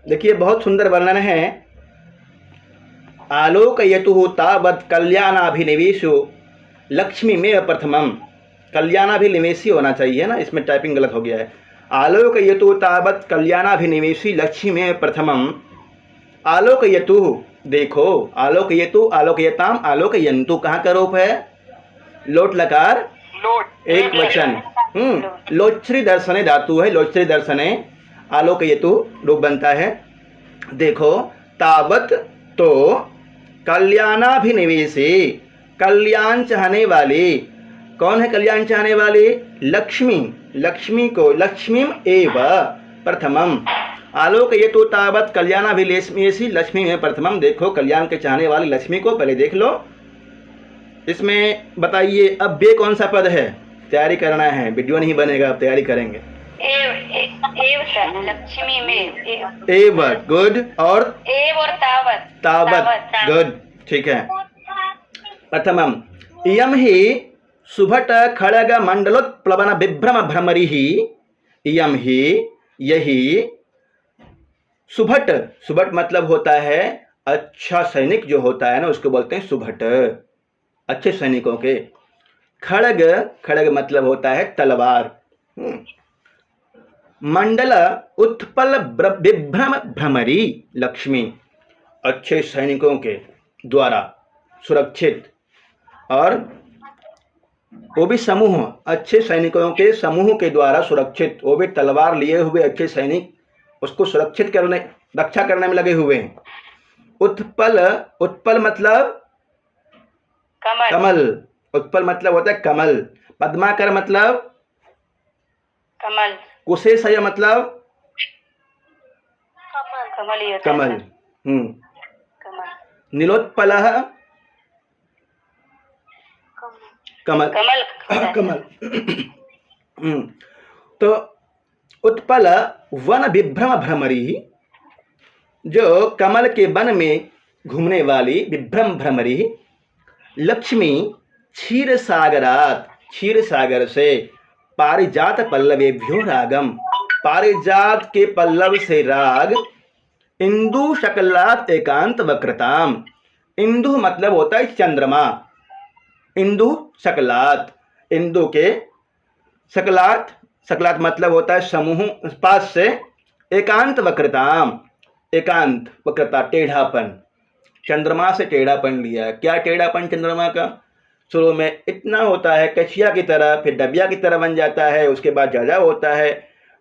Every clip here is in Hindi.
देखिए बहुत सुंदर वर्णन है। आलोकयतु तावत् कल्याणाभिनिवेशो लक्ष्मी में प्रथमम। कल्याणाभिनिवेशी होना चाहिए ना, इसमें टाइपिंग गलत हो गया है। आलोकयतु तावत् कल्याणाभिनिवेशी लक्ष्मी में प्रथमम। आलोकयतु देखो, आलोकयतु आलोकयताम आलोकयन्तु कहाँ का रूप है? लोट लकार एक वचन। लोच्छ्री दर्शने धातु है, लोच्छ्री दर्शने आलोकयतु रूप बनता है। देखो तावत तो कल्याणाभिनिवेशी, कल्याण चाहने वाली। कौन है कल्याण चाहने वाली? लक्ष्मी। लक्ष्मी को लक्ष्मीम एव प्रथमम। आलोकयतु तावत कल्याणाभिनिवेशी लक्ष्मी में प्रथमम। देखो कल्याण के चाहने वाली लक्ष्मी को पहले देख लो। इसमें बताइए अब बे कौन सा पद है? तैयारी करना है, वीडियो नहीं बनेगा, अब तैयारी करेंगे। लक्ष्मी में एव गुड, और तावत तावत गुड, ठीक है। प्रथमम इयम ही सुभट खड़ग मंडलोत्प्लवन विभ्रम भ्रमरी ही। इयम ही यही सुभट। सुभट मतलब होता है अच्छा सैनिक जो होता है ना, उसको बोलते हैं सुभट, अच्छे सैनिकों के। खड़ग, खड़ग मतलब होता है तलवार। मंडल उत्पल विभ्रम भ्रमरी लक्ष्मी, अच्छे सैनिकों के द्वारा सुरक्षित, और वो भी समूह, अच्छे सैनिकों के समूह के द्वारा सुरक्षित। वो भी तलवार लिए हुए अच्छे सैनिक उसको सुरक्षित करने, रक्षा करने में लगे हुए हैं। उत्पल, उत्पल मतलब कमल, कमल। उत्पल मतलब होता है कमल। पद्माकर मतलब कमल, कुशेशय मतलब कमल ही होता है कमल। सर। कमल, नीलोत्पल कमल, कमल कमल। तो उत्पल वन विभ्रम भ्रमरी, जो कमल के वन में घूमने वाली विभ्रम भ्रमरी। लक्ष्मी क्षीर सागरात, क्षीर सागर से। पारिजात पल्लवेभ्यो रागम, पारिजात के पल्लव से राग। इंदु शकलात एकांत वक्रताम, इंदु मतलब होता है चंद्रमा। इंदु शकलात, इंदु के शकलात, शकलात मतलब होता है समूह, पास से। एकांत वक्रताम, एकांत वक्रता टेढ़ापन, चंद्रमा से टेढ़ापन लिया। क्या टेढ़ापन चंद्रमा का? शुरू में इतना होता है कछिया की तरह, फिर डबिया की तरह बन जाता है, उसके बाद ज़्यादा होता है,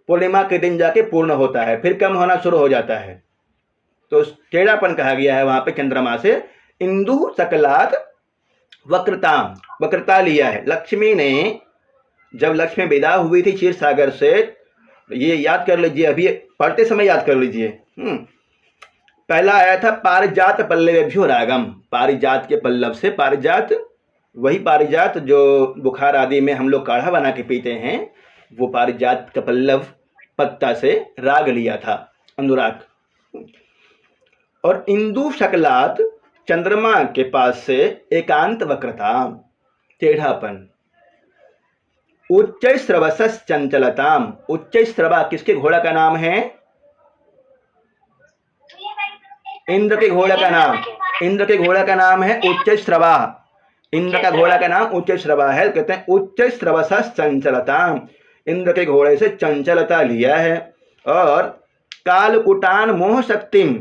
पूर्णिमा के दिन जाके पूर्ण होता है, फिर कम होना शुरू हो जाता है। तो टेढ़ापन कहा गया है वहाँ पे चंद्रमा से। इंदु सकलात वक्रताम, वक्रता लिया है। लक्ष्मी ने, जब लक्ष्मी विदा हुई थी क्षीर सागर से, ये याद कर लीजिए, अभी पढ़ते समय याद कर लीजिए। पहला आया था पारिजात पल्लवेभ्यो रागम, पारिजात के पल्लव से। पारिजात वही पारिजात जो बुखार आदि में हम लोग काढ़ा बना के पीते हैं, वो पारिजात का पल्लव पत्ता से राग लिया था, अनुराग। और इंदु शकलात चंद्रमा के पास से एकांत वक्रता, टेढ़ापन। उच्च स्रवस चंचलताम, उच्च स्रवा किसके घोड़ा का नाम है? इंद्र के घोड़ा का नाम, इंद्र के घोड़ा का नाम है उच्च श्रवा। इंद्र का घोड़ा का नाम उच्च श्रवा है। कहते हैं उच्च श्रवस चंचलता, इंद्र के घोड़े से चंचलता लिया है। और कालकुटान मोह शक्तिम,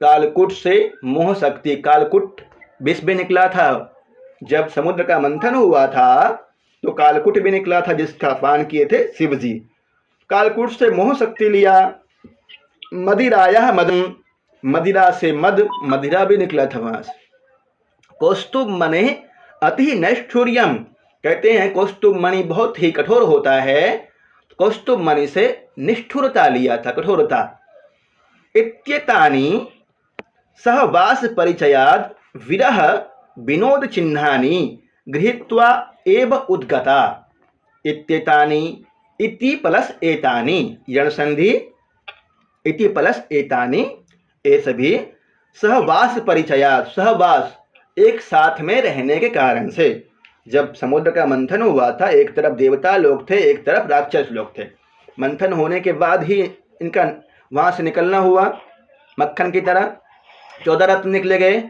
कालकुट से मोह शक्ति, कालकुट विष भी निकला था। जब समुद्र का मंथन हुआ था तो कालकुट भी निकला था, जिसका पान किए थे शिव जी। कालकुट से मोह शक्ति लिया। मदिराया मदम, मदिरा से मद, मदिरा भी निकला था वहां से। कौस्तुभ मने अति नैष्ठुर्यम, कहते हैं कौस्तुभ मणि बहुत ही कठोर होता है। कौस्तुभ मणि से निष्ठुरता लिया था, कठोरता। इत्येतानि सहवास परिचयाद विरह विनोद चिन्हानि गृहीत्वा एव उद्गता। इत्येतानि, इति प्लस एतानि, यण संधि, इति प्लस एतानि, ये सभी सहवास परिचयात, सहवास एक साथ में रहने के कारण से। जब समुद्र का मंथन हुआ था, एक तरफ देवता लोग थे, एक तरफ राक्षस लोग थे। मंथन होने के बाद ही इनका वहाँ से निकलना हुआ, मक्खन की तरह। 14 रत्न निकले गए।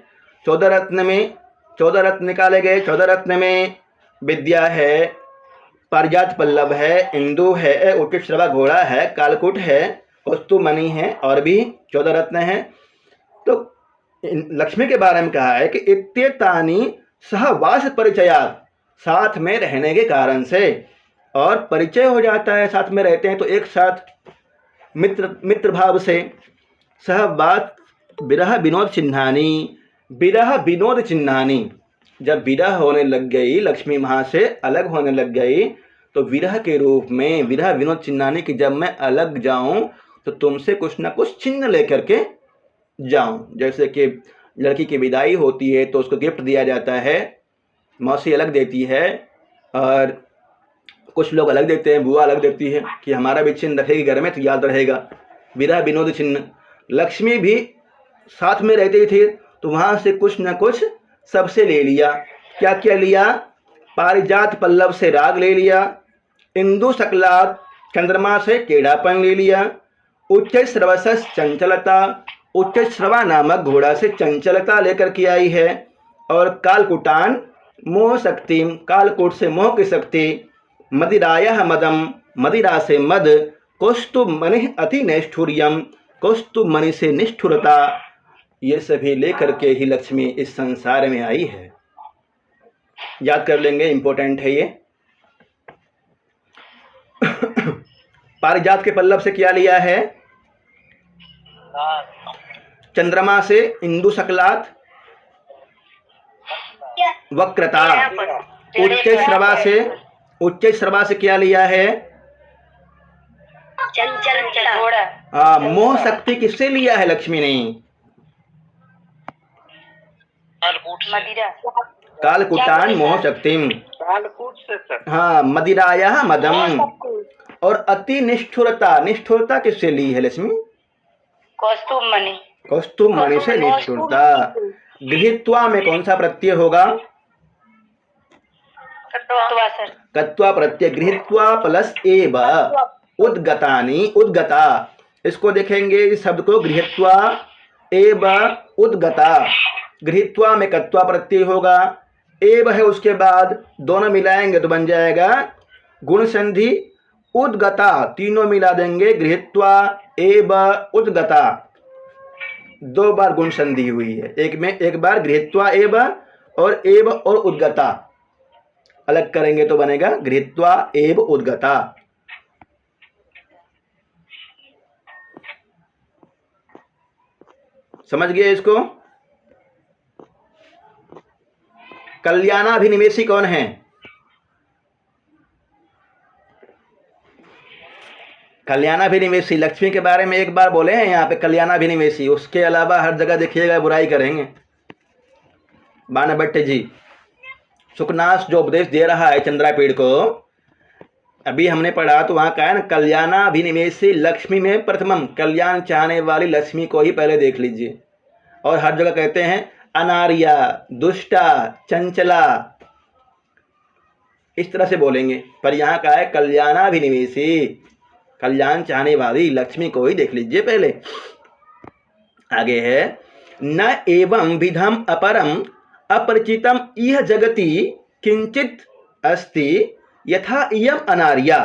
14 रत्न में 14 रत्न निकाले गए। 14 रत्न में विद्या है, पारिजात पल्लव है, इंदु है, उत्कृष्टश्रवा घोड़ा है, कालकूट है, कौस्तुभमणि है और भी 14 रत्न हैं। तो लक्ष्मी के बारे में कहा है कि इत्येतानि सहवास परिचयात्, साथ में रहने के कारण से, और परिचय हो जाता है, साथ में रहते हैं तो एक साथ मित्र भाव से। सहवास विरह विनोद चिन्हानी, विरह विनोद चिन्हानी, जब विरह होने लग गई, लक्ष्मी वहाँ से अलग होने लग गई, तो विरह के रूप में विरह विनोद चिन्हानी कि जब मैं अलग जाऊं तो तुमसे कुछ ना कुछ चिन्ह लेकर के जाऊं। जैसे कि लड़की की विदाई होती है तो उसको गिफ्ट दिया जाता है, मौसी अलग देती है और कुछ लोग अलग देते हैं, बुआ अलग देती है कि हमारा भी चिन्ह रखेगी घर में तो याद रहेगा, विरह विनोद चिन्ह। लक्ष्मी भी साथ में रहती थी तो वहाँ से कुछ न कुछ सबसे ले लिया। क्या क्या लिया? पारिजात पल्लव से राग ले लिया, इंदु सकलात चंद्रमा से केड़ापन ले लिया, उच्च श्रवस चंचलता, उच्च श्रवा नामक घोड़ा से चंचलता लेकर के आई है, और कालकुटान मोह शक्ति, कालकूट से मोह की शक्ति, मदिरायः मदम, मदिरा से मद, कौस्तुभमणि अति नैष्ठुर्यम, कौस्तुभमणि से निष्ठुरता, ये सभी लेकर के ही लक्ष्मी इस संसार में आई है। याद कर लेंगे, इंपॉर्टेंट है ये। पारिजात के पल्लव से क्या लिया है? चंद्रमा से इंदु सकलात, वक्रता। उच्च श्रवा से क्या लिया है? घोड़ा। मोह शक्ति किससे लिया है लक्ष्मी ने? मदिरा। कालकुटान मोह शक्तिम। कालकूट से हाँ, मदिराया मदम। और अति निष्ठुरता, निष्ठुरता किससे ली है लक्ष्मी? कौस्तुभमणि। कौस्तुभमणि से निष्ठुरता। गृहीत्वा में कौन सा प्रत्यय होगा? कत्वा प्रत्यय। गृहीत्वा प्लस एव उद्गतानि, उद्गता। इसको देखेंगे इस शब्द को, गृहीत्वा एव उद्गता। गृहीत्वा में कत्वा प्रत्यय होगा, एव है उसके बाद, दोनों मिलाएंगे तो बन जाएगा गुण संधि उद्गता। तीनों मिला देंगे, गृहीत्वा एव उद्गता, 2 बार गुण संधि हुई है। एक में एक बार गृहीत्वा एव और उद्गता अलग करेंगे तो बनेगा गृहीत्वा एव उद्गता। समझ गए इसको? कल्याणाभिनिवेशी कौन है? कल्याणाभिनिवेशी लक्ष्मी के बारे में एक बार बोले हैं यहाँ पे, कल्याणाभिनिवेशी। उसके अलावा हर जगह देखिएगा बुराई करेंगे। बाणभट्ट जी सुखनाश जो उपदेश दे रहा है चंद्रापीड़ को, अभी हमने पढ़ा तो वहाँ कहा है ना, कल्याणाभिनिवेशी लक्ष्मी में प्रथमम, कल्याण चाहने वाली लक्ष्मी को ही पहले देख लीजिए। और हर जगह कहते हैं अनार्या, दुष्टा, चंचला, इस तरह से बोलेंगे, पर यहाँ का है कल्याणाभिनिवेशी, कल्याण चाहने वाली लक्ष्मी को ही देख लीजिए पहले। आगे है न एवं विधम अपरम अपरिचितम इह जगति किंचित अस्ति यथा इयम अनार्या।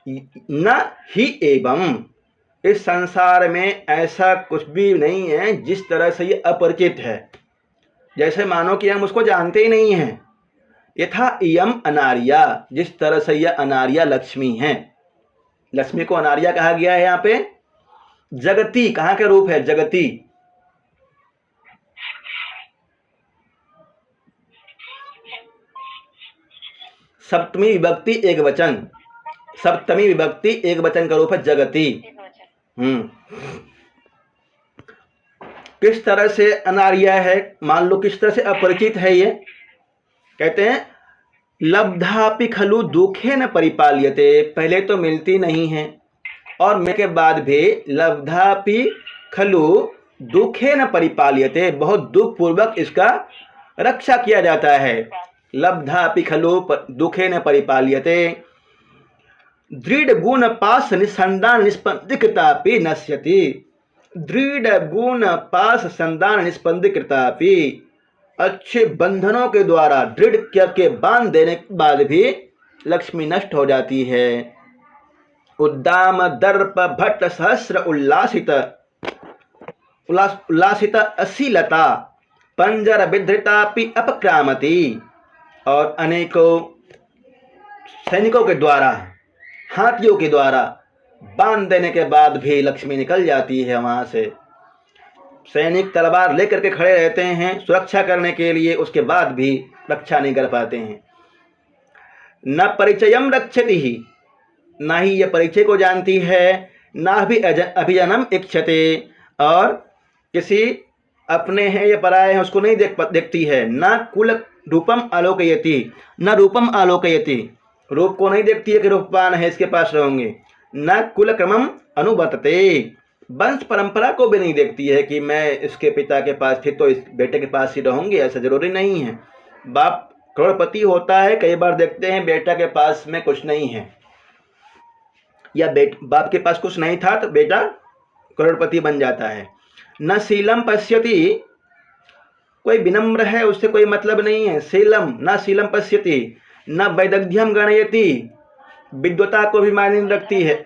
न ही एवं, इस संसार में ऐसा कुछ भी नहीं है जिस तरह से ये अपरिचित है, जैसे मानो कि हम उसको जानते ही नहीं हैं। यथा इयम अनार्या, जिस तरह से यह अनार्या लक्ष्मी है। लक्ष्मी को अनार्या कहा गया है यहाँ पे। जगती कहाँ का रूप है? जगती। सप्तमी विभक्ति एक वचन, सप्तमी विभक्ति एक वचन का रूप है जगती। किस तरह से अनार्या है? मान लो किस तरह से अपरिचित है ये। कहते हैं लब्धापि खलु दुखे न परिपाल्यते, पहले तो मिलती नहीं है और मिलने के बाद भी लब्धापि खलु दुखे न परिपाल्यते, बहुत दुख पूर्वक इसका रक्षा किया जाता है। लब्धापि खलु दुखे न परिपाल्यते, दृढ़ गुण पास निसंदान निष्पन्दिकतापि नश्यति। दृढ़ गुण पास संदान निष्पन्द कृतापि, अच्छे बंधनों के द्वारा दृढ़ करके बांध देने के बाद भी लक्ष्मी नष्ट हो जाती है। उद्दाम दर्प भट्ट सहस्र उल्लासित अशीलता पंजर विधृतापि अपक्रामति, और अनेकों सैनिकों के द्वारा, हाथियों के द्वारा बांध देने के बाद भी लक्ष्मी निकल जाती है वहाँ से। सैनिक तलवार लेकर के खड़े रहते हैं सुरक्षा करने के लिए, उसके बाद भी रक्षा नहीं कर पाते हैं। न परिचयम रक्षति ही, ना ही यह परिचय को जानती है, ना भी अभिजनम इच्छते, और किसी अपने हैं या पराये हैं उसको नहीं देखती है। न कुल रूपम आलोकयति, न रूपम आलोकयति, रूप को नहीं देखती है कि रूपवान है इसके पास रहूंगे। न कुल क्रमम अनुवर्तते, वंश परंपरा को भी नहीं देखती है कि मैं इसके पिता के पास थी तो इस बेटे के पास ही रहूंगी, ऐसा जरूरी नहीं है। बाप करोड़पति होता है, कई बार देखते हैं बेटा के पास में कुछ नहीं है, या बाप के पास कुछ नहीं था तो बेटा करोड़पति बन जाता है। न शीलम पश्यति, कोई विनम्र है उससे कोई मतलब नहीं है। शीलम न शीलम पश्यति, न वैदग्ध्यम गणयति, विद्वता को भी मायने रखती है।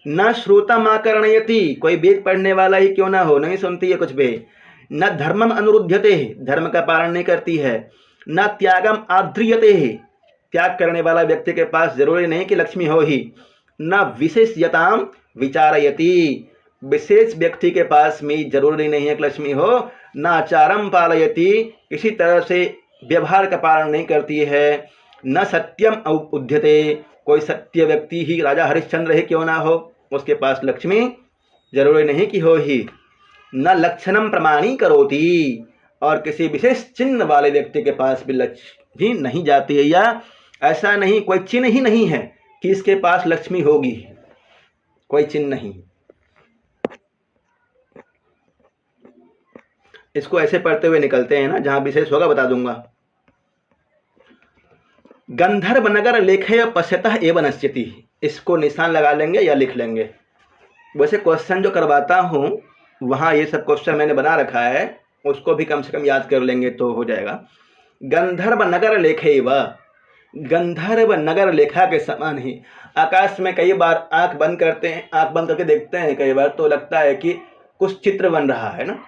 न श्रोतम आकर्णयति, कोई वेद पढ़ने वाला ही क्यों ना हो, नहीं सुनती है कुछ भी। न धर्मम अनुरुध्यते, धर्म का पालन नहीं करती है। न त्यागम आद्रियते, त्याग करने वाला व्यक्ति के पास जरूरी नहीं कि लक्ष्मी हो ही। न विशेषयताम विचारयति, विशेष व्यक्ति के पास में जरूरी नहीं है कि लक्ष्मी हो। न आचारम पालयति, किसी तरह से व्यवहार का पालन नहीं करती है। न सत्यम उद्यते, कोई सत्य व्यक्ति ही राजा हरिश्चंद्र ही क्यों ना हो उसके पास लक्ष्मी जरूरी नहीं कि हो ही। न लक्षणम प्रमाणी करोति, और किसी विशेष चिन्ह वाले व्यक्ति के पास भी लक्ष्मी नहीं जाती है, या ऐसा नहीं कोई चिन्ह ही नहीं है कि इसके पास लक्ष्मी होगी, कोई चिन्ह नहीं। इसको ऐसे पढ़ते हुए निकलते हैं ना, जहां विशेष होगा बता दूंगा। गंधर्व नगर लेखे पश्यतः एवं नश्यति, इसको निशान लगा लेंगे या लिख लेंगे। वैसे क्वेश्चन जो करवाता हूँ वहाँ ये सब क्वेश्चन मैंने बना रखा है, उसको भी कम से कम याद कर लेंगे तो हो जाएगा। गंधर्व नगर लेखे व, गंधर्व नगर लेखा के समान ही। आकाश में कई बार आंख बंद करते हैं, आंख बंद करके देखते हैं कई बार, तो लगता है कि कुछ चित्र बन रहा है ना,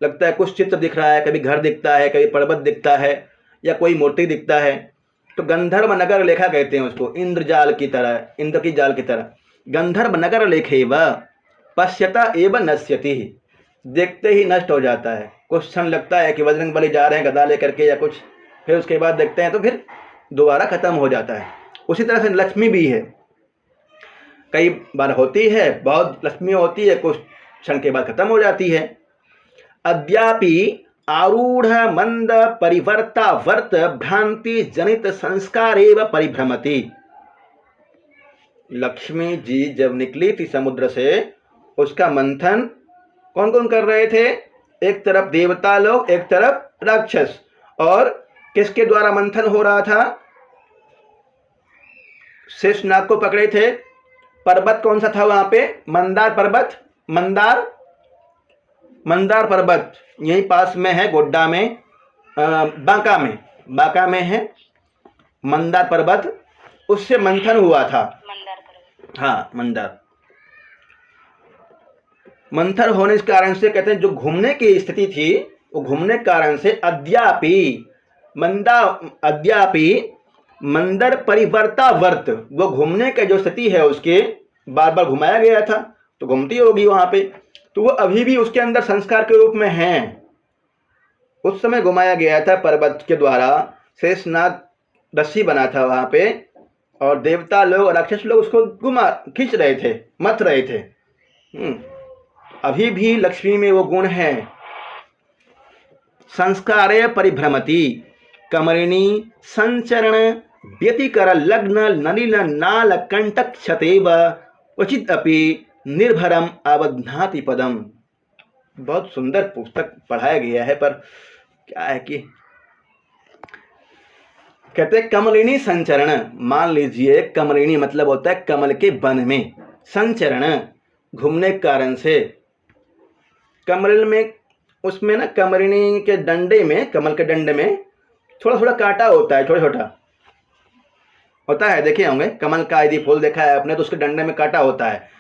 लगता है कुछ चित्र दिख रहा है, कभी घर दिखता है, कभी पर्वत दिखता है, या कोई मूर्ति दिखता है। तो गंधर्व नगर लेखा कहते हैं उसको, इंद्रजाल की तरह, इंद्र की जाल की तरह। गंधर्व नगर लेखे व पश्यता एवं नश्यति, देखते ही नष्ट हो जाता है। कुछ क्षण लगता है कि बजरंग बली जा रहे हैं गदा लेकर के या कुछ, फिर उसके बाद देखते हैं तो फिर दोबारा खत्म हो जाता है। उसी तरह से लक्ष्मी भी है, कई बार होती है, बहुत लक्ष्मी होती है, कुछ क्षण के बाद खत्म हो जाती है। अद्यापि आरूढ़ मंद परिवर्ता वर्त भ्रांति जनित संस्कार एवं परिभ्रमति। लक्ष्मी जी जब निकली थी समुद्र से, उसका मंथन कौन कौन कर रहे थे? एक तरफ देवता लोग, एक तरफ राक्षस। और किसके द्वारा मंथन हो रहा था? शेषनाग को पकड़े थे। पर्वत कौन सा था वहां पे? मंदार पर्वत, मंदार पर्वत यहीं पास में है, गोड्डा में, बांका में है मंदार पर्वत, उससे मंथन हुआ था। हाँ, मंथन होने के कारण से कहते हैं जो घूमने की स्थिति थी, वो घूमने के कारण से अद्यापि मंदर परिवर्ता वर्त, वो घूमने का जो स्थिति है उसके बार बार घुमाया गया था, तो घूमती होगी वहां पे, तो वो अभी भी उसके अंदर संस्कार के रूप में है। उस समय घुमाया गया था पर्वत के द्वारा, शेषनाग रस्सी बना था वहां पे, और देवता लोग और राक्षस लोग उसको खींच रहे थे, मत रहे थे। अभी भी लक्ष्मी में वो गुण है। संस्कारे परिभ्रमति कमरिणी संचरण व्यतिकर लग्न नलिन नाल कंटक क्षतेव उचित अपि निर्भरम अवधाति पदम। बहुत सुंदर पुस्तक पढ़ाया गया है, पर क्या है कि कहते हैं कमलिनी संचरण। मान लीजिए कमलिनी मतलब होता है कमल के वन में, संचरण घूमने के कारण से, कमल में, उसमें ना कमरिणी के डंडे में, कमल के डंडे में थोड़ा थोड़ा कांटा होता है, छोटा छोटा होता है, देखे होंगे कमल का यदि फूल देखा है आपने तो उसके डंडे में कांटा होता है।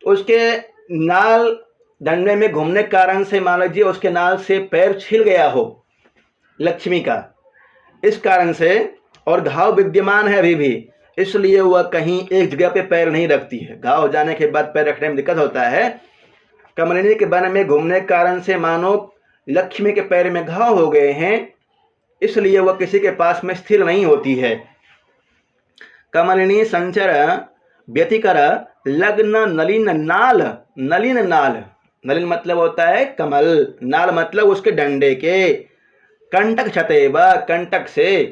उसके नाल डंडे में घूमने के कारण से मान लीजिए उसके नाल से पैर छिल गया हो लक्ष्मी का, इस कारण से, और घाव विद्यमान है अभी भी, इसलिए वह कहीं एक जगह पे पैर नहीं रखती है। घाव हो जाने के बाद पैर रखने में दिक्कत होता है। कमलिनी के वन में घूमने के कारण से मानो लक्ष्मी के पैर में घाव हो गए हैं, इसलिए वह किसी के पास में स्थिर नहीं होती है। कमलिनी संचर व्यतिकर लग्न नलिन नाल, नलिन नाल, नलिन मतलब होता है कमल, नाल मतलब उसके डंडे के, कंटक छतेव, कंटक से,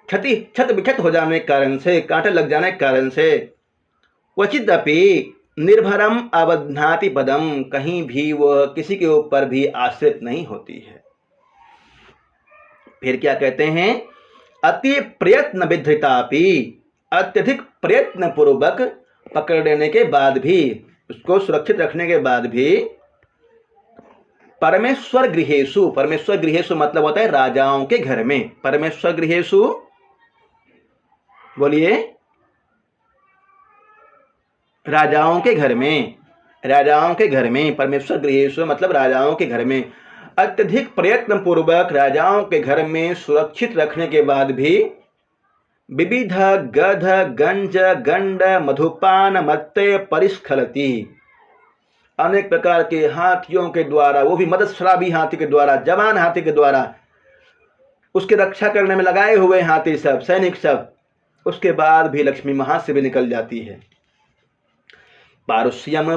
क्षति छत विक्षत हो जाने के कारण से, कांटे लग जाने के कारण से, क्वचिदपि निर्भरम अवध्नाति पदम, कहीं भी वह किसी के ऊपर भी आश्रित नहीं होती है। फिर क्या कहते हैं, अति प्रयत्न विधृतापि, अत्यधिक प्रयत्न पूर्वक पकड़ लेने के बाद भी, उसको सुरक्षित रखने के बाद भी, परमेश्वर गृहेषु, परमेश्वर गृहेषु मतलब होता है राजाओं के घर में, परमेश्वर गृहेषु, बोलिए, राजाओं के घर में, राजाओं के घर में, परमेश्वर गृहेषु मतलब राजाओं के घर में, अत्यधिक प्रयत्न पूर्वक राजाओं के घर में सुरक्षित रखने के बाद भी, विविध गध गंज गंड मधुपान मत्ते परिस्खलती, अनेक प्रकार के हाथियों के द्वारा, वो भी मदशराबी हाथी के द्वारा, जवान हाथी के द्वारा उसकी रक्षा करने में लगाए हुए हाथी सब, सैनिक सब, उसके बाद भी लक्ष्मी वहां से भी निकल जाती है। पारुष्यम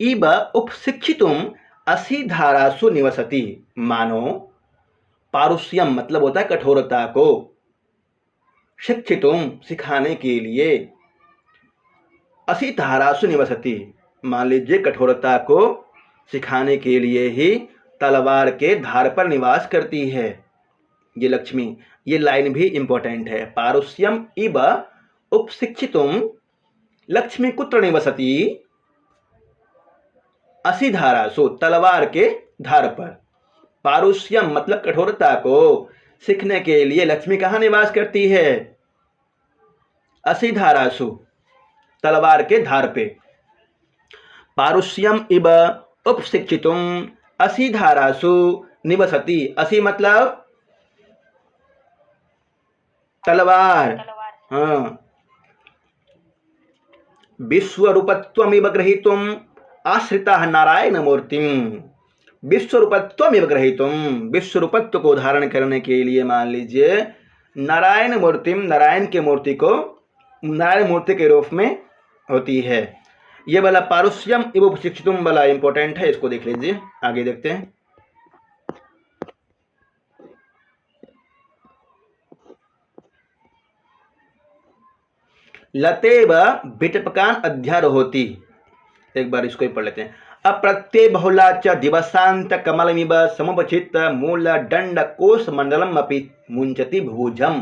इव उपशिक्षितुम असीधारासु निवसति, मानो पारुष्यम मतलब होता है कठोरता को, शिक्षितुम सिखाने के लिए, असीधारासु निवसति, मान लीजिए कठोरता को सिखाने के लिए ही तलवार के धार पर निवास करती है ये लक्ष्मी। ये लाइन भी इंपॉर्टेंट है, पारुष्यम इव उपशिक्षितुम लक्ष्मी कुत्र निवसति, असीधारासु तलवार के धार पर, पारुष्यम मतलब कठोरता को सीखने के लिए लक्ष्मी कहाँ निवास करती है, असीधारासु तलवार के धार पे। पारुष्यम इव उपशिक्षितुम असीधारासु निवसति, असी मतलब तलवार, हाँ, विश्वरूपत्वमिव ग्रहीतुम आश्रिता नारायण मूर्तिम, विश्वरूपत्वमिव ग्रहीतुम, विश्वरूपत्व को धारण करने के लिए मान लीजिए नारायण मूर्तिम, नारायण के मूर्ति को नारायण मूर्ति के रूप में होती है। ये वाला पारुष्यम इव उपशिक्षितुम वाला इंपॉर्टेंट है, इसको देख लीजिए, आगे देखते हैं। लतेव विटपकान अध्यारोहति, एक बार इसको ही पढ़ लेते हैं। अप्रत्यय बहुला च दिवसांत कमलमिव समुपचित मूल दंड कोश मंडलम अपि मुंचति भुभुजम,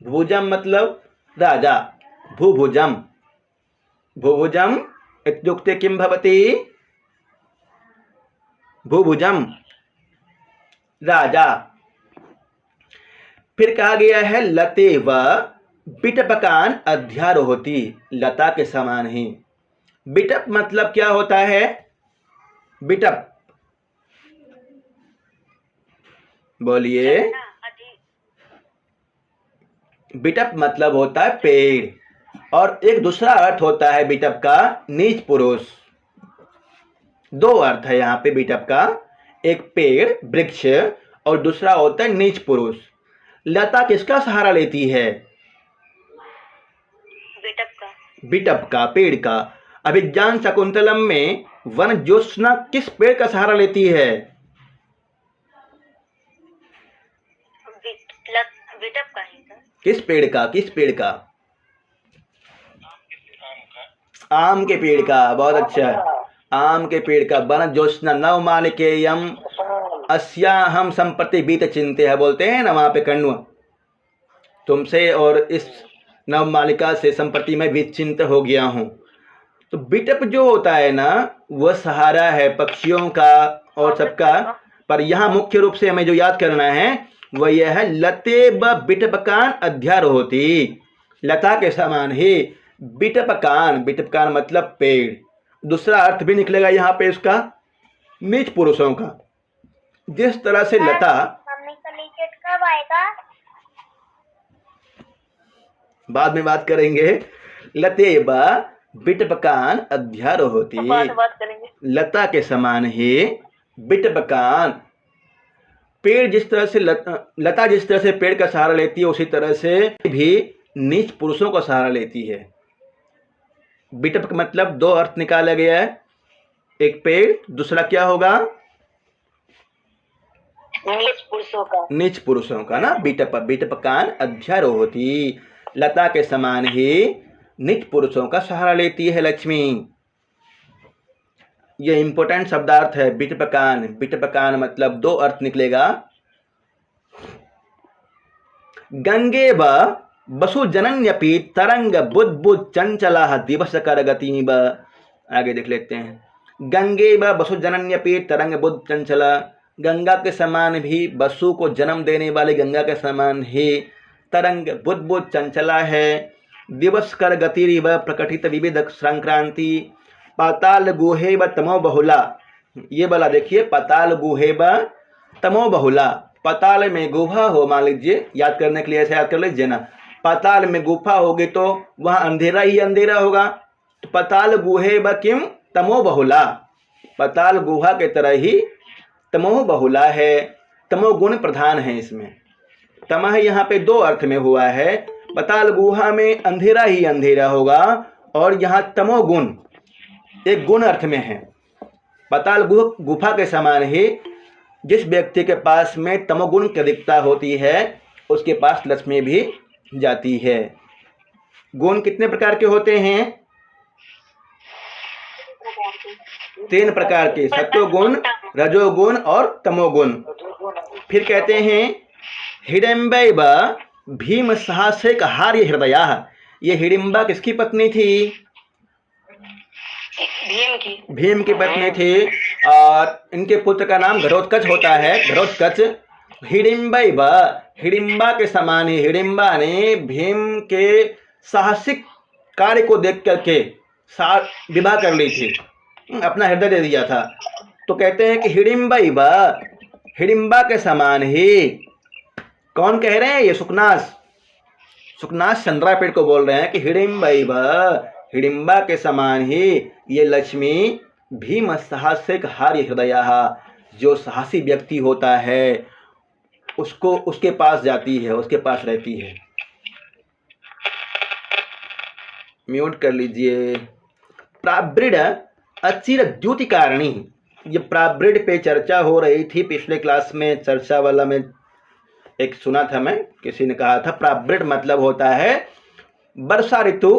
भुभुजम मतलब राजा, भुभुजम, भुभुजम इत्युक्ते किं भवति, भुभुजम राजा। फिर कहा गया है लतेव बिटपकान अध्यारोहति, लता के समान ही। बिटप मतलब क्या होता है, बिटप बोलिए, बिटप मतलब होता है पेड़, और एक दूसरा अर्थ होता है बिटप का नीच पुरुष। दो अर्थ है यहाँ पे बिटप का, एक पेड़ वृक्ष और दूसरा होता है नीच पुरुष। लता किसका सहारा लेती है, बिटप का, पेड़ का। अभिज्ञान शकुंतलम में वन ज्योत्सना किस पेड़ का सहारा लेती है, बिटप का ही, किस पेड़ का, किस पेड़ का, आम के पेड़ का। बहुत अच्छा, आम के पेड़ का। वन ज्योत्सना नवमालिकेयम अस्याहम संप्रति बीत चिंते है, बोलते हैं ना वहां पे कण्व, तुमसे और इस नवमालिका से संप्रति में विचिंत हो गया हूं। तो बिटप जो होता है ना, वह सहारा है पक्षियों का और सबका। पर यहाँ मुख्य रूप से हमें जो याद करना है वह यह है लते ब बिटपकान अध्यार होती, लता के समान ही बिटपकान, बिटपकान मतलब पेड़। दूसरा अर्थ भी निकलेगा यहाँ पे इसका नीच पुरुषों का। जिस तरह से लता, मम्मी का नीचे कब आएगा? बाद में बात करेंगे। लते ब बिटपकान अध्यार होती, बात करेंगे। लता के समान ही बिटपकान, पेड़ जिस तरह से लता जिस तरह से पेड़ का सहारा लेती है उसी तरह से भी नीच पुरुषों का सहारा लेती है। बिटपक मतलब दो अर्थ निकाला गया है, एक पेड़, दूसरा क्या होगा? नीच पुरुषों का ना। बिटपकान अध्यार होती, लता के समान ही नीच पुरुषों का सहारा लेती है लक्ष्मी। यह इंपॉर्टेंट शब्दार्थ है बिटपकान। बिटपकान मतलब दो अर्थ निकलेगा। गंगे व वसु जनन्यपि तरंग बुद्बुद चंचला दिवस कर गति ब। आगे देख लेते हैं। गंगे व वसु जनन्यपि तरंग बुद्ध चंचला, गंगा के समान भी, वसु को जन्म देने वाले गंगा के समान ही तरंग बुद्बुद चंचला है। दिवस कर गति व प्रकटित विविध संक्रांति, पाताल गुहे व तमो बहुला। ये वाला देखिए, पाताल गुहे व तमो बहुला। पाताल में गुफा हो, मान लीजिए, याद करने के लिए ऐसे याद कर लीजिए ना, पाताल में गुफा होगी तो वहाँ अंधेरा ही अंधेरा होगा। तो पाताल गुहे व किम तमो बहुला, पाताल गुहा के तरह ही तमो बहुला है, तमोगुण प्रधान है इसमें। तमह यहाँ पे दो अर्थ में हुआ है, पाताल गुहा में अंधेरा ही अंधेरा होगा और यहाँ तमोगुण एक गुण अर्थ में है। पाताल गुफा के समान ही जिस व्यक्ति के पास में तमोगुण की अधिकता होती है उसके पास लक्ष्मी भी जाती है। गुण कितने प्रकार के होते हैं? 3 प्रकार के, सत्वगुण, रजोगुण और तमोगुण। फिर कहते हैं हिडिम्बैव भीम साहसिक हार्य हृदया। ये हिडिम्बा किसकी पत्नी थी? भीम की पत्नी थी और इनके पुत्र का नाम घटोत्कच होता है, घटोत्कच। हिडिम्बैव, हिडिम्बा के समान ही, हिडिम्बा ने भीम के साहसिक कार्य को देख करके विवाह कर ली थी, अपना हृदय दे दिया था। तो कहते हैं कि हिडिम्बैव, हिडिम्बा के समान ही। कौन कह रहे हैं? ये सुकनास, सुकनास चंद्रापेट को बोल रहे हैं कि हिडिम्बैव, हिडिम्बा के समान ही ये लक्ष्मी भीम साहसिक हार्य हृदया, जो साहसी व्यक्ति होता है उसको उसके पास जाती है, उसके पास रहती है। म्यूट कर लीजिए। प्रावृड अचिर द्युतिकारिणी, ये प्रावृड पे चर्चा हो रही थी पिछले क्लास में, चर्चा वाला में एक सुना था मैं, किसी ने कहा था प्रावृड मतलब होता है वर्षा ऋतु।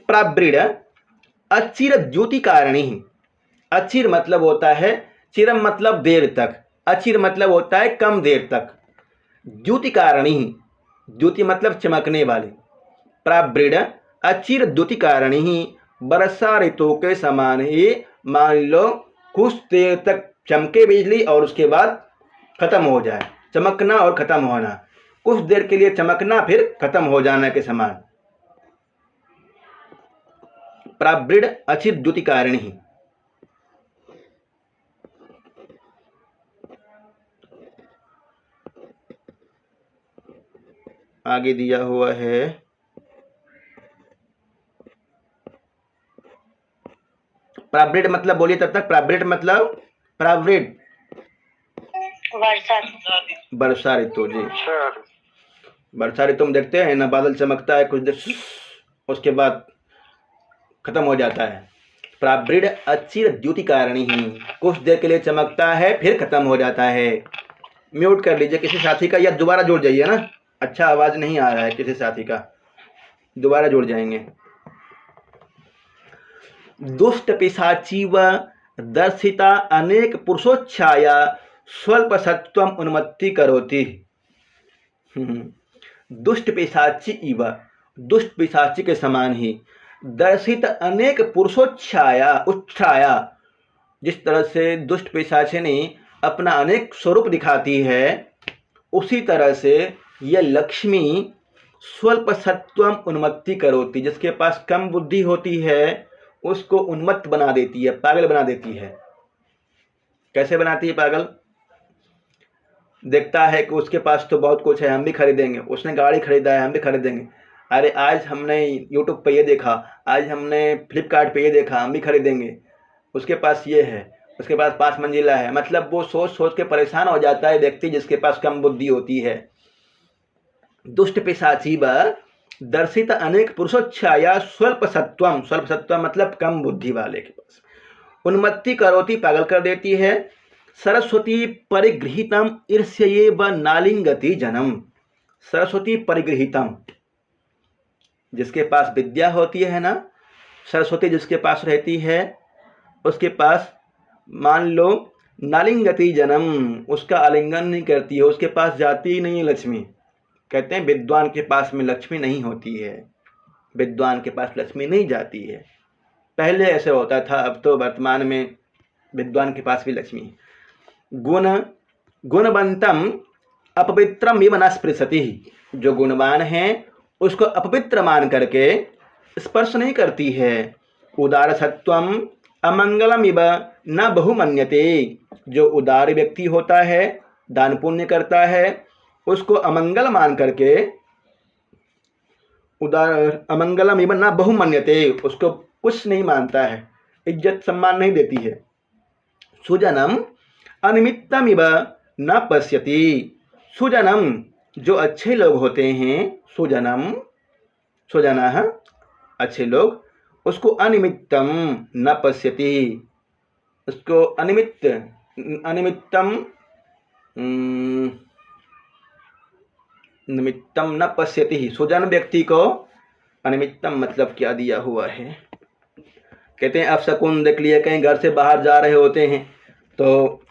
प्रावृड अचिर द्युतिकारिणी, अचिर मतलब होता है, चिरम मतलब देर तक, अचिर मतलब होता है कम देर तक। द्युतिकारिणी, द्युति मतलब चमकने वाले। प्रावृड अचिर द्युतिकारिणी, वर्षा ऋतु के समान ही। मान लो कुछ देर तक चमके बिजली और उसके बाद खत्म हो जाए, चमकना और खत्म होना, कुछ देर के लिए चमकना फिर खत्म हो जाना के समान। प्रावृड अचिर द्युतिकारिणी। आगे दिया हुआ है प्रावृड मतलब, बोलिए तब तक। प्रावृड मतलब, प्रावृड वर्षा ऋतु जी। वर्षा ऋतु में देखते हैं ना, बादल चमकता है कुछ देर, उसके बाद खत्म हो जाता है। प्रावृड अचिर द्युतिकारिणी, कुछ देर के लिए चमकता है फिर खत्म हो जाता है। म्यूट कर लीजिए किसी साथी का, या दोबारा जुड़ जाइए ना, अच्छा आवाज नहीं आ रहा है किसी साथी का, दोबारा जुड़ जाएंगे। दुष्ट पिशाची व दर्शिता अनेक पुरुषोच्छाया स्वल्प सत्वम उन्मत्ति करोति। दुष्ट पिशाची इव, दुष्ट पिशाची के समान ही, दर्शित अनेक पुरुषोच्छाया उच्छाया, जिस तरह से दुष्ट पिशाचिनी अपना अनेक स्वरूप दिखाती है, उसी तरह से यह लक्ष्मी स्वल्प सत्वम उन्मत्ति करोति, जिसके पास कम बुद्धि होती है उसको उन्मत्त बना देती है, पागल बना देती है। कैसे बनाती है पागल? देखता है कि उसके पास तो बहुत कुछ है, हम भी खरीदेंगे, उसने गाड़ी खरीदा है हम भी खरीदेंगे, अरे आज हमने यूट्यूब पे ये देखा, आज हमने फ्लिपकार्ट पे ये देखा, हम भी खरीदेंगे, उसके पास ये है, उसके पास 5 मंजिला है। मतलब वो सोच सोच के परेशान हो जाता है व्यक्ति जिसके पास कम बुद्धि होती है। दुष्ट पिशाची व दर्शित अनेक पुरुषोच्छाया स्वल्प सत्वम, स्वल्प सत्वम मतलब कम बुद्धि वाले के पास, उन्मत्ति करोति पागल कर देती है। सरस्वती परिगृहितम ईर्ष्ये व नालिंगति जनम, सरस्वती परिगृहितम, जिसके पास विद्या होती है ना, सरस्वती जिसके पास रहती है उसके पास मान लो नालिंगति जनम, उसका आलिंगन नहीं करती है, उसके पास जाती ही नहीं है लक्ष्मी। कहते हैं विद्वान के पास में लक्ष्मी नहीं होती है, विद्वान के पास लक्ष्मी नहीं जाती है। पहले ऐसे होता था, अब तो वर्तमान में विद्वान के पास भी लक्ष्मी है। गुण गुणवंतम अपवित्रम इव न स्पृशति, जो गुणवान है उसको अपवित्र मान करके स्पर्श नहीं करती है। उदार सत्वम अमंगलम इव न बहुमन्यते, जो उदार व्यक्ति होता है, दान पुण्य करता है, उसको अमंगल मान करके, उदार अमंगलम इव न बहुमन्यते, उसको कुछ नहीं मानता है, इज्जत सम्मान नहीं देती है। सुजनम अनिमित्तम इव न पश्यति, सुजनम जो अच्छे लोग होते हैं, सुजनम सुजनाः अच्छे लोग, उसको अनिमित्तम न पश्यति, उसको अनिमित्तम निमित्तम न पश्यति, सुजन व्यक्ति को अनिमित्तम मतलब क्या दिया हुआ है। कहते हैं अपशकुन देख लिए, कहीं घर से बाहर जा रहे होते हैं तो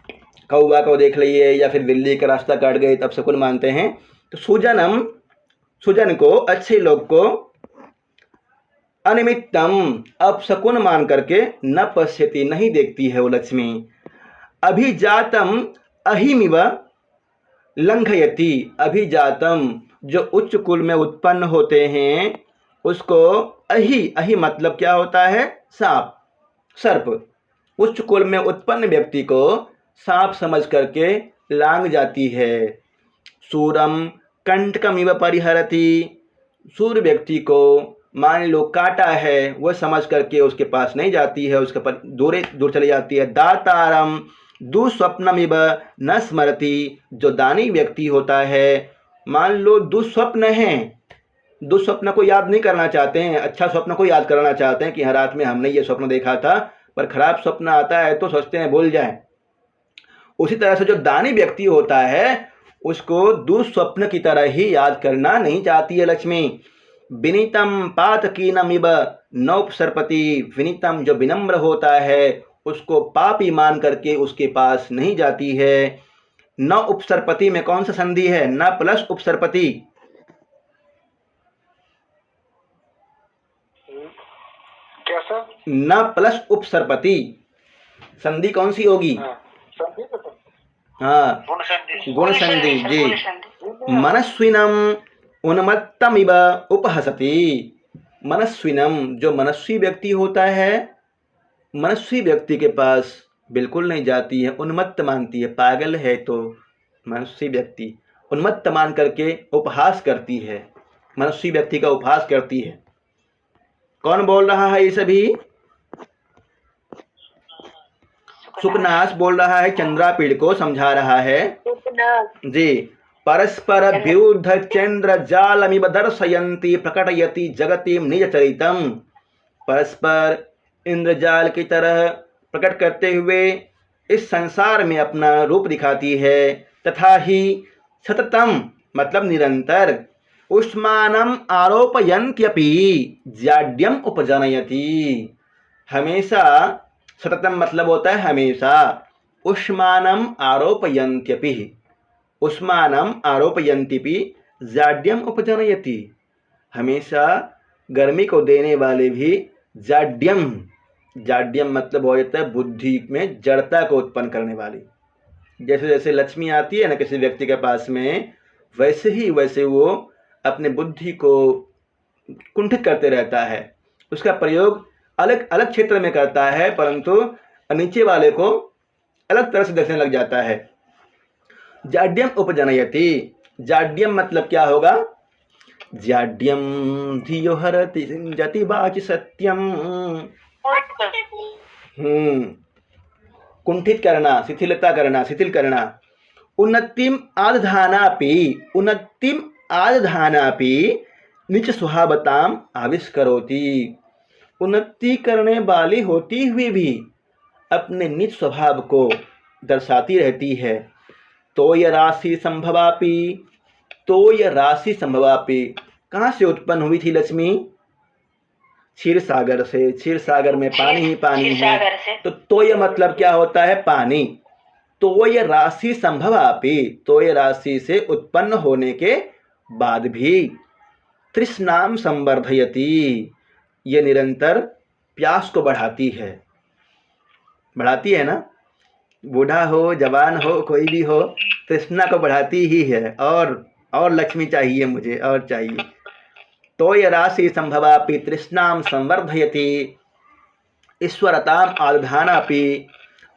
कौवा को देख लिए या फिर बिल्ली का रास्ता काट गए तब शकुन मानते हैं। तो सुजनम, सुजन को, अच्छे लोग को, अनिमित्तम अपशकुन मान करके न पश्यति नहीं देखती है वो लक्ष्मी। अभिजातम अहिमिव लंघयति, अभिजातम जो उच्च कुल में उत्पन्न होते हैं उसको अहि, अहि मतलब क्या होता है? सांप, सर्प। उच्च कुल में उत्पन्न व्यक्ति को सांप समझ करके लांग जाती है। सूरम कंटकमिव परिहरति, सूर व्यक्ति को मान लो काटा है, वह समझ करके उसके पास नहीं जाती है, उसके पर दूर चली जाती है। दातारम दुस्वप्नमिव न स्मरति, जो दानी व्यक्ति होता है, मान लो दुस्वप्न है, दुस्वप्न को याद नहीं करना चाहते हैं, अच्छा स्वप्न को याद करना चाहते हैं कि हर रात में हमने ये स्वप्न देखा था, पर खराब स्वप्न आता है तो सोचते हैं भूल जाएं। उसी तरह से जो दानी व्यक्ति होता है उसको दुस्वप्न की तरह ही याद करना नहीं चाहती है लक्ष्मी। विनीतम पातकीनमिव नौपसर्पति, विनीतम जो विनम्र होता है उसको पापी मान करके उसके पास नहीं जाती है। न उपसर्पति में कौन सा संधि है? न प्लस उपसर्पति। क्या सर? न प्लस उपसर्पति संधि कौन सी होगी? हाँ, गुण संधि जी। मनस्विनम उन्मत्तमिव उपहसति, मनस्विनम जो मनस्वी व्यक्ति होता है, मनस्वी व्यक्ति के पास बिल्कुल नहीं जाती है, उन्मत्त मानती है, पागल है तो मनस्वी व्यक्ति उन्मत्त मान करके उपहास करती है, मनस्वी व्यक्ति का उपहास करती है। कौन बोल रहा है ये सभी? सुकनास बोल रहा है, चंद्रापीड़ को समझा रहा है जी। परस्पर विरुद्ध चंद्र जालमिव दर्शयन्ति प्रकटयति जगतिम निज चरितम, परस्पर इंद्रजाल की तरह प्रकट करते हुए इस संसार में अपना रूप दिखाती है। तथा ही सततम मतलब निरंतर, उष्मानम आरोपयन्त्यपि जाड्यम उपजनयति, हमेशा, सततम मतलब होता है हमेशा, उष्मानम आरोपयन्त्यपि, उष्मानम आरोपयन्त्यपि जाड्यम उपजनयति, हमेशा गर्मी को देने वाले भी जाड्यम, जाड्यम मतलब हो जाता है बुद्धि में जड़ता को उत्पन्न करने वाली। जैसे जैसे लक्ष्मी आती है ना किसी व्यक्ति के पास में, वैसे ही वैसे वो अपने बुद्धि को कुंठित करते रहता है। उसका प्रयोग अलग अलग क्षेत्र में करता है, परंतु नीचे वाले को अलग तरह से देखने लग जाता है। जाड्यम उपजनयति, जाड्यम मतलब क्या होगा? जाड्यम धियो हरति सिंजति वाचि सत्यम। कुंठित करना, शिथिलता करना, शिथिल करना। उन्नतिम आदधानापि, उन्नतिम आदधानापि नीच स्वभावताम आविष्करोति। उन्नति करने वाली होती हुई भी अपने नीच स्वभाव को दर्शाती रहती है। तोय राशि संभवापि, तोय राशि संभवापि, कहाँ से उत्पन्न हुई थी लक्ष्मी? क्षीर सागर से। क्षीर सागर में पानी ही पानी है, तो तोय मतलब क्या होता है? पानी। तोय राशि संभवापि, तोय राशि से उत्पन्न होने के बाद भी तृष्णाम संवर्धयति, ये निरंतर प्यास को बढ़ाती है। बढ़ाती है ना? बूढ़ा हो जवान हो कोई भी हो, तृष्णा को बढ़ाती ही है। और लक्ष्मी चाहिए मुझे, और चाहिए। तोय राशि संभवापि तृष्णाम संवर्धयति ईश्वरताम आधानापि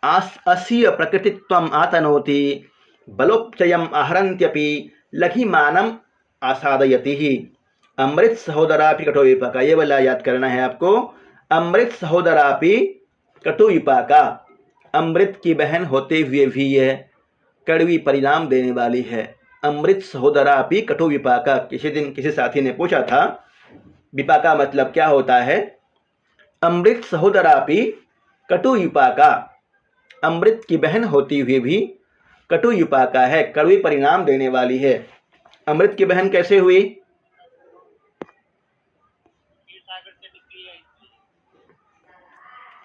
अस्य प्रकृतित्वम आतनोति बलोपचयम आहरन्त्यपि लघिमानम आसादयति ही। अमृत सहोदरापि कटु विपाका, ये वाला याद करना है आपको। अमृत सहोदरापि कटु विपाका, अमृत की बहन होते हुए भी यह कड़वी परिणाम देने वाली है। अमृत सहोदरापि कटु विपाका। किसी दिन किसी साथी ने पूछा था विपाका मतलब क्या होता है? अमृत सहोदरापि कटु विपाका, अमृत की बहन होती हुई भी कटु विपाका है, कड़वी परिणाम देने वाली है। अमृत की बहन कैसे हुई?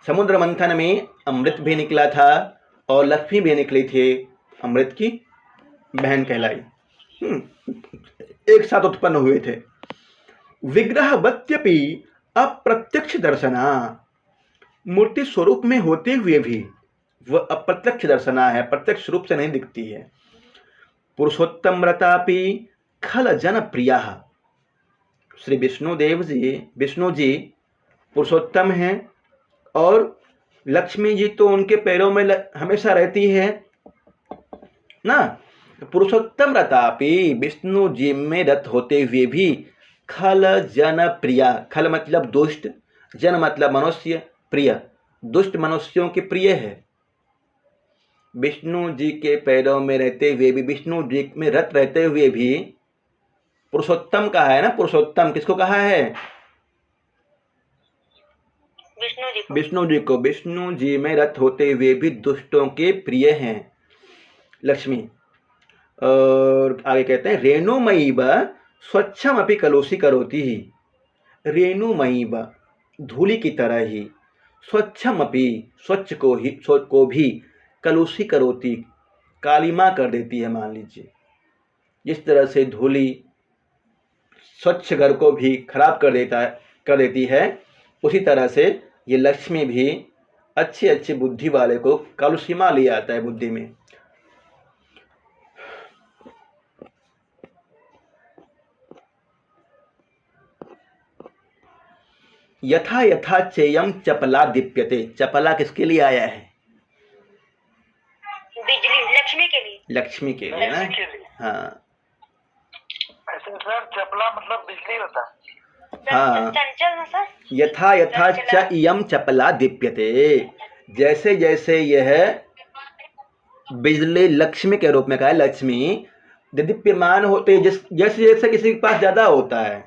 समुद्र मंथन में अमृत भी निकला था और लक्ष्मी भी निकली थी, अमृत की बहन कहलाई। एक साथ उत्पन्न हुए थे। विग्रहवत्यपि अप्रत्यक्ष दर्शना, मूर्ति स्वरूप में होते हुए भी वह अप्रत्यक्ष दर्शना है, प्रत्यक्ष रूप से नहीं दिखती है। पुरुषोत्तम व्रतापि खल जन प्रिया, श्री विष्णुदेव जी, विष्णु जी पुरुषोत्तम हैं और लक्ष्मी जी तो उनके पैरों में हमेशा रहती है ना। पुरुषोत्तम रतापि, विष्णु जी में रत होते हुए भी खल जन प्रिया, खल मतलब दुष्ट, जन मतलब मनुष्य, प्रिय दुष्ट मनुष्यों के प्रिय है। विष्णु जी के पैरों में रहते हुए भी, विष्णु जी में रत रहते हुए भी पुरुषोत्तम कहा है ना। पुरुषोत्तम किसको कहा है? विष्णु जी को। विष्णु जी में रत होते हुए भी दुष्टों के प्रिय हैं लक्ष्मी। और आगे कहते हैं रेणुमयीव स्वच्छम अपि कलुषी करोति ही, रेणुमयीव धूलि की तरह ही, स्वच्छम अपि स्वच्छ को भी कलुषी करोति कालिमा कर देती है। मान लीजिए जिस तरह से धूलि स्वच्छ घर को भी खराब कर देती है, उसी तरह से ये लक्ष्मी भी अच्छी अच्छी बुद्धि वाले को कलुषिमा ले आता है बुद्धि में। यथा यथा चेयम चपला दीप्यते, चपला किसके लिए आया है? बिजली, लक्ष्मी के लिए। लक्ष्मी के लिए ना। हाँ ऐसे सर चपला मतलब बिजली होता है। हाँ, चंचल ना सर। यथा यथा च इयम चपला दीप्यते, जैसे जैसे यह बिजली लक्ष्मी के रूप में कहा है, लक्ष्मी दीप्यमान होते, जैसे जैसे किसी के पास ज्यादा होता है,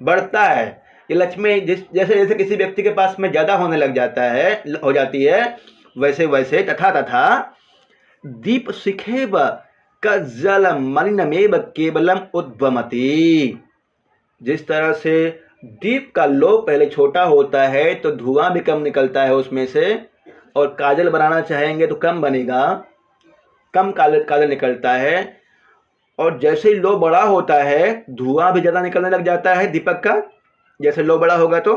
बढ़ता है ये लक्ष्मी, जैसे जैसे किसी व्यक्ति के पास में ज्यादा होने लग जाता है, हो जाती है, वैसे वैसे तथा तथा दीप शिखेव कज्जल मलिनमेव केवलम उद्वमति, जिस तरह से दीप का लो पहले छोटा होता है तो धुआं भी कम निकलता है उसमें से, और काजल बनाना चाहेंगे तो कम बनेगा, कम काजल निकलता है। और जैसे ही लो बड़ा होता है धुआं भी ज़्यादा निकलने लग जाता है दीपक का, जैसे लो बड़ा होगा तो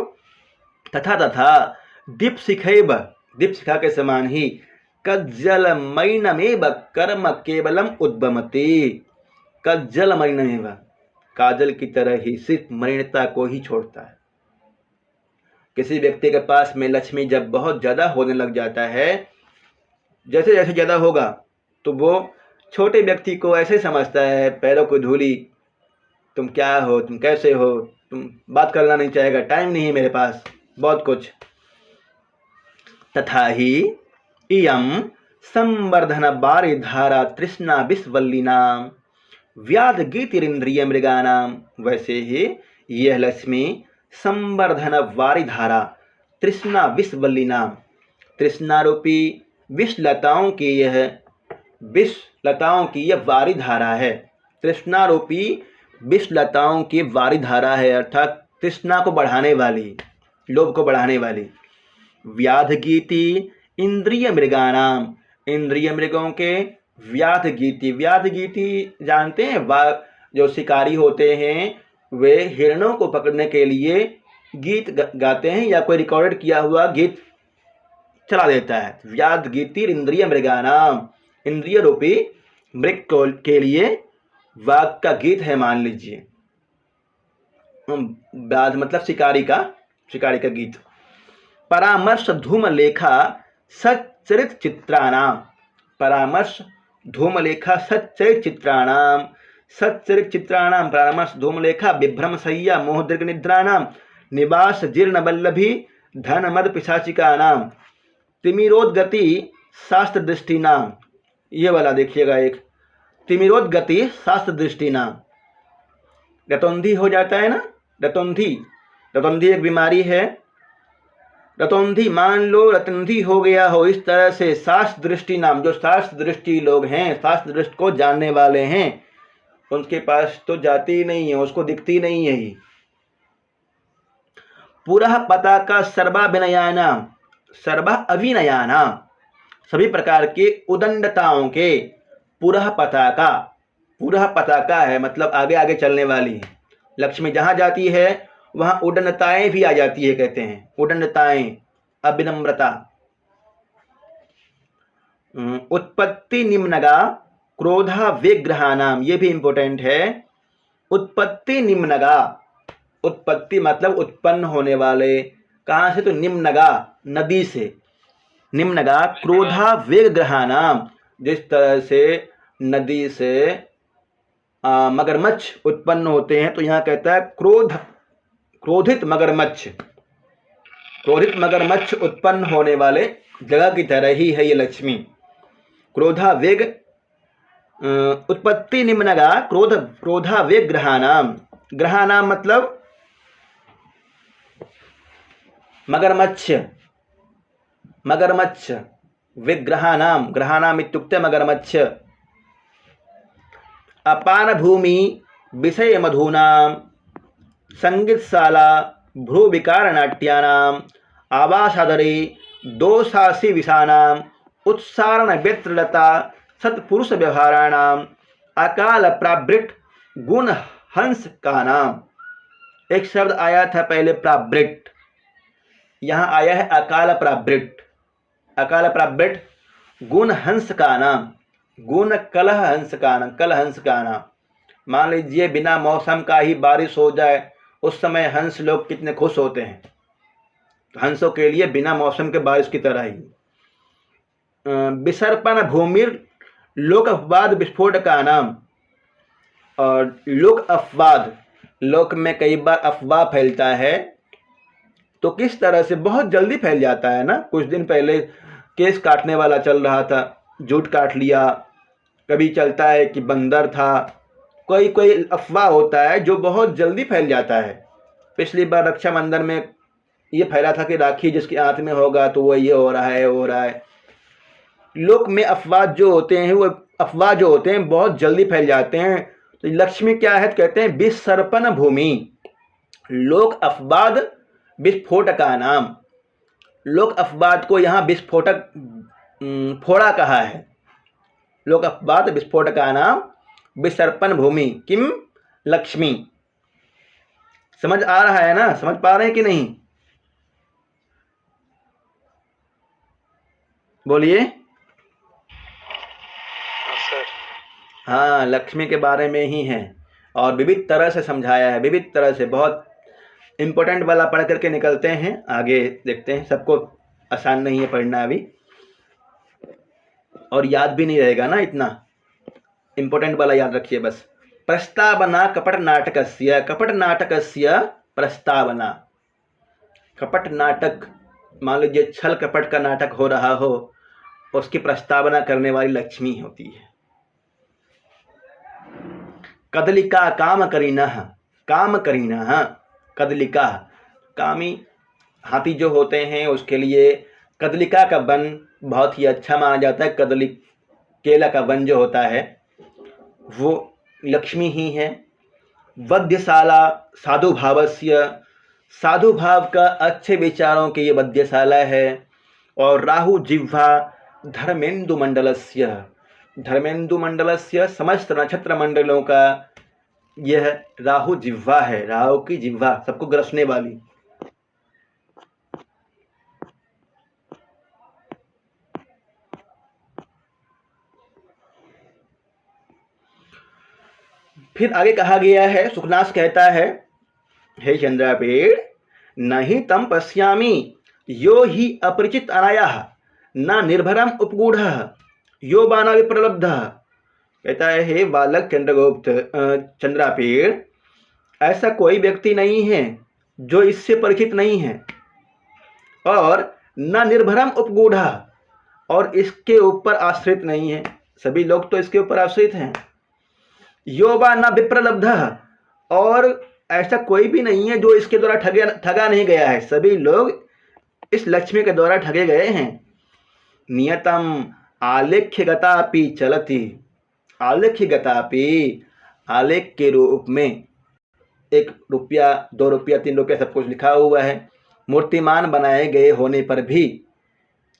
तथा तथा दीपशिखैव, दीपशिखा के समान ही कज्जलमयिनमेव कर्म केवलम उद्भमति, कज्जलमयिनमेव, काजल की तरह ही सिर्फ मलिनता को ही छोड़ता है। किसी व्यक्ति के पास में लक्ष्मी जब बहुत ज़्यादा होने लग जाता है, जैसे जैसे ज़्यादा होगा तो वो छोटे व्यक्ति को ऐसे समझता है, पैरों को धूली, तुम क्या हो, तुम कैसे हो, तुम बात करना नहीं चाहेगा, टाइम नहीं है मेरे पास, बहुत कुछ। तथा ही इयं संवर्धन बारिधारा तृष्णा विस्वल्लिनाम व्याध गीतिरिंद्रिय मृगानाम, वैसे ही यह लक्ष्मी संवर्धन वारिधारा तृष्णा विस्वल्लिनाम, तृष्णा रूपी विषलताओं की यह वारिधारा है। तृष्णा रूपी विषलताओं की वारिधारा है, अर्थात तृष्णा को बढ़ाने वाली, लोभ को बढ़ाने वाली। व्याध गीति इंद्रिय मृगानाम, इंद्रिय मृगों के व्याध गीति, व्याध गीति जानते हैं, जो शिकारी होते हैं वे हिरणों को पकड़ने के लिए गीत गाते हैं या कोई रिकॉर्डेड किया हुआ गीत चला देता है। व्याध गीति इंद्रिय मृगानाम, इंद्रिय रूपी मृग के लिए वाघ का गीत है, मान लीजिए। व्याध मतलब शिकारी का गीत। परामर्श धूम लेखा सच्चरित चित्राणाम, परामर्श धूम लेखा सच्चरित चित्राणाम, सच्चरित चित्राणाम परामर्श धूम लेखा विभ्रम सय्या मोह दीर्घ निद्राणाम निवास जीर्ण वल्लभी धन मद पिशाचिकानाम तिमिरोद्गति शास्त्र दृष्टि नाम। ये वाला देखिएगा, एक तिमिरोद्गति शास्त्र दृष्टि नाम। रतौंधी हो जाता है ना, रतौंधी एक बीमारी है। रतौंधी, मान लो रतौंधी हो गया हो, इस तरह से शास्त्र दृष्टि नाम, जो शास्त्र दृष्टि लोग हैं, शास्त्र दृष्टि को जानने वाले हैं, उनके पास तो जाती ही नहीं है, उसको दिखती नहीं है ही। पुरः पताका सर्वाभिनयानाम, सर्व अभिनयानाम, सभी प्रकार के उदंडताओं के, पुरः पताका है मतलब आगे आगे चलने वाली है। लक्ष्मी जहाँ जाती है वहाँ उदंडताएं भी आ जाती है, कहते हैं उदंडताएं, अभिनम्रता। उत्पत्ति निम्नगा क्रोधा विग्रहानाम, ये भी इंपॉर्टेंट है। उत्पत्ति निम्नगा, उत्पत्ति मतलब उत्पन्न होने वाले, कहाँ से, तो निम्नगा नदी से, निम्नगा क्रोधा विग्रहानाम, जिस तरह से नदी से मगरमच्छ उत्पन्न होते हैं, तो यहाँ कहता है क्रोधित मगरमच्छ उत्पन्न होने वाले जगह की तरह ही है ये लक्ष्मी। क्रोधा वेग, उत्पत्ति निम्नगा क्रोधा वेग ग्रहानाम, ग्रहानाम मतलब मगरमच्छ, विग्रहानाम, ग्रहानाम इत्युक्ते मगरमच्छ। अपान भूमि विषय मधूनाम संगीतशाला भ्रूविकार नाट्यानाम आवासादरे दोषासी विषानाम उत्सारण व्यत्रलता सत्पुरुष व्यवहाराणाम अकाल प्रावृट गुण हंस का नाम। एक शब्द आया था पहले प्रावृट, यहाँ आया है अकाल प्रावृट। अकाल प्रावृट गुण हंस का नाम, गुण कलह हंस का नाम, कल हंस का नाम। मान लीजिए बिना मौसम का ही बारिश हो जाए, उस समय हंस लोग कितने खुश होते हैं। तो हंसों के लिए बिना मौसम के बारिश की तरह ही। विसर्पण भूमिर लोक अपवाद विस्फोट का नाम, और लोक अपवाद, लोक में कई बार अफवाह फैलता है, तो किस तरह से बहुत जल्दी फैल जाता है ना। कुछ दिन पहले केस काटने वाला चल रहा था, जूट काट लिया, कभी चलता है कि बंदर था, कोई अफवाह होता है जो बहुत जल्दी फैल जाता है। पिछली बार रक्षाबंधन में ये फैला था कि राखी जिसके हाथ में होगा तो वो ये हो रहा है। लोक में अफवाह जो होते हैं, वो अफवाह जो होते हैं बहुत जल्दी फैल जाते हैं। तो लक्ष्मी क्या है, कहते हैं विसर्पण भूमि, लोक अफवाद विस्फोट का नाम। लोक अफवाद को यहाँ विस्फोटक फोड़ा कहा है। लोक अफवाद विस्फोट का नाम विसर्पण भूमि किम लक्ष्मी। समझ आ रहा है ना? समझ पा रहे हैं कि नहीं? बोलिए। सर हाँ, लक्ष्मी के बारे में ही है और विविध तरह से समझाया है, विविध तरह से। बहुत इम्पोर्टेंट वाला पढ़ करके निकलते हैं, आगे देखते हैं। सबको आसान नहीं है पढ़ना अभी, और याद भी नहीं रहेगा ना इतना। इम्पोर्टेंट वाला याद रखिए बस। प्रस्तावना कपट नाटकस्य, कपट नाटकस्य प्रस्तावना। कपट नाटक, मान लीजिए छल कपट का नाटक हो रहा हो, उसकी प्रस्तावना करने वाली लक्ष्मी होती है। कदलिका काम करीनः, काम करीनः, कदलिका, कामी हाथी जो होते हैं उसके लिए कदलिका का वन बहुत ही अच्छा माना जाता है। कदली केला का वन जो होता है वो लक्ष्मी ही है। वध्यशाला साधु भावस्य, साधु भाव का, अच्छे विचारों की ये वध्यशाला है। और राहु जिह्वा धर्मेंदु मंडलस्य, धर्मेंदु मंडलस्य, समस्त नक्षत्र मंडलों का यह राहु जिह्वा है, राहु की जिह्वा, सबको ग्रसने वाली। फिर आगे कहा गया है, सुखनास कहता है, हे चंद्रापेड़, नहीं तम पश्यामि यो ही अपरिचित अनायाः न निर्भरम उपगूढ़ यो बाना विप्रलब्ध। कहता है, हे बालक चंद्रगुप्त, चंद्रापेड़, ऐसा कोई व्यक्ति नहीं है जो इससे परिचित नहीं है, और न निर्भरम उपगूढ़, और इसके ऊपर आश्रित नहीं है। सभी लोग तो इसके ऊपर आश्रित हैं। योबा न विप्रलब्ध, और ऐसा कोई भी नहीं है जो इसके द्वारा ठगा नहीं गया है। सभी लोग इस लक्ष्मी के द्वारा ठगे गए हैं। नियतम आलेख्यगतापि चलति, आलेख्यगतापि, आलेख के रूप में 1 रुपया 2 रुपया 3 रुपया सब कुछ लिखा हुआ है। मूर्तिमान बनाए गए होने पर भी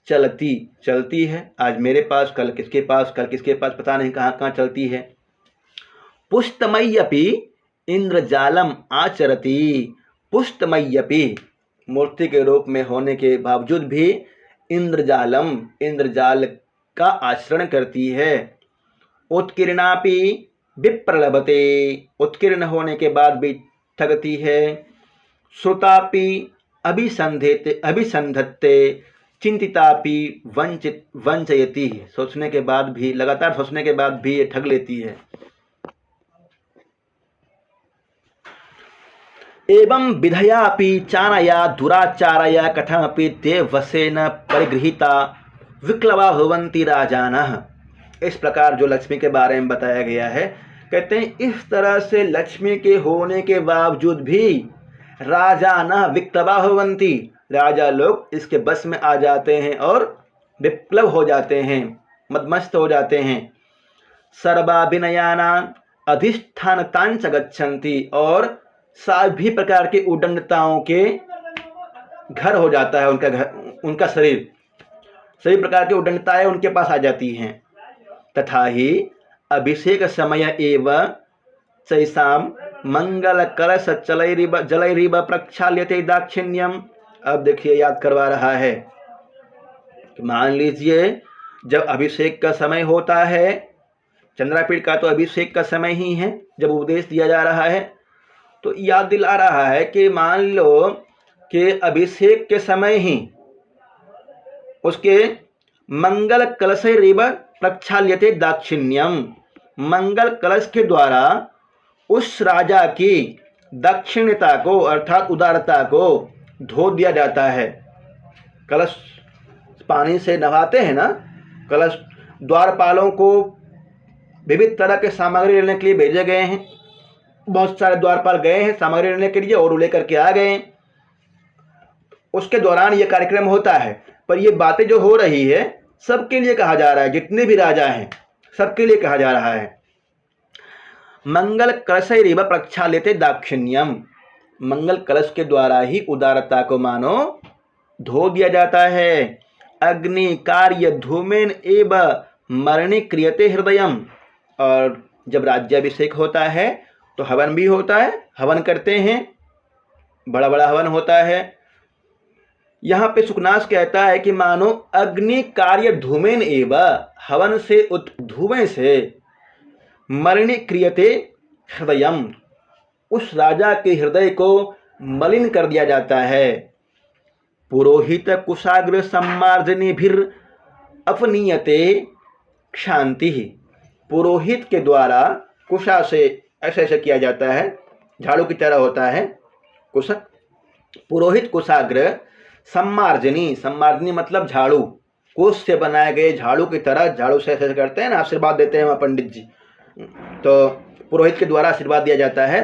चलती, चलती है। आज मेरे पास, कल किसके पास, कल किसके पास, पता नहीं कहाँ कहाँ चलती है। पुष्टमय्यपि इंद्रजालम आचरति, पुष्टमय्यपि, मूर्ति के रूप में होने के बावजूद भी इंद्रजालम, इंद्रजाल का आचरण करती है। उत्कीर्णापि विप्रलभते, उत्कीर्ण होने के बाद भी ठगती है। श्रुतापि अभिसंधेते, अभिसंधत्ते, चिंतितापि वंचयति, सोचने के बाद भी, लगातार सोचने के बाद भी ये ठग लेती है। एवं विधयापि चानया दुराचारया कथमपि ते वशेन परिगृहीता विक्लवा भवन्ति राजानः। इस प्रकार जो लक्ष्मी के बारे में बताया गया है, कहते हैं इस तरह से लक्ष्मी के होने के बावजूद भी राजानः विक्लवा भवन्ति, राजा लोग इसके बस में आ जाते हैं और विप्लव हो जाते हैं, मदमस्त हो जाते हैं। सर्वाभिनयानां अधिष्ठानतांच गच्छन्ति, और सभी प्रकार के उद्दंडताओं के घर हो जाता है उनका घर, उनका शरीर, सभी प्रकार की उद्दंडताएं उनके पास आ जाती हैं। तथा ही अभिषेक समय एव चैसाम मंगल कलश जलैरिव प्रक्षाल्यते दाक्षिण्यम। अब देखिए, याद करवा रहा है कि मान लीजिए जब अभिषेक का समय होता है, चंद्रापीठ का तो अभिषेक का समय ही है जब उपदेश दिया जा रहा है, तो याद दिला रहा है कि मान लो कि अभिषेक के समय ही उसके मंगल कलशैरिव प्रक्षाल्यते दाक्षिण्यम, मंगल कलश के द्वारा उस राजा की दाक्षिण्यता को, अर्थात उदारता को धो दिया जाता है। कलश पानी से नहाते हैं ना, कलश द्वारपालों को विविध तरह के सामग्री लेने के लिए भेजे गए हैं। बहुत सारे द्वारपाल गए हैं सामग्री लेने के लिए और लेकर के आ गए। उसके दौरान ये कार्यक्रम होता है, पर ये बातें जो हो रही है सबके लिए कहा जा रहा है, जितने भी राजा हैं सबके लिए कहा जा रहा है। मंगल कलशैरिव प्रक्षाल्यते दाक्षिण्यम, मंगल कलश के द्वारा ही उदारता को मानो धो दिया जाता है। अग्नि कार्य धूमेन एव मरणे क्रियते हृदयम, और जब राज्याभिषेक होता है तो हवन भी होता है, हवन करते हैं बड़ा बड़ा हवन होता है। यहाँ पे सुकनास कहता है कि मानो अग्नि कार्य धूमेन एव, हवन से धुएं से मलिनी क्रियते हृदयम, उस राजा के हृदय को मलिन कर दिया जाता है। पुरोहित कुशाग्र सम्मार्जनी भीर अपनीयते शांति, पुरोहित के द्वारा कुशा से ऐसे ऐसे किया जाता है, झाड़ू की तरह होता है कुश। पुरोहित कुशाग्र सम्मार्जनी, सम्मार्जनी मतलब झाड़ू, कुश से बनाए गए झाड़ू की तरह झाड़ू से ऐसे करते हैं ना, आशीर्वाद देते हैं वहाँ पंडित जी, तो पुरोहित के द्वारा आशीर्वाद दिया जाता है।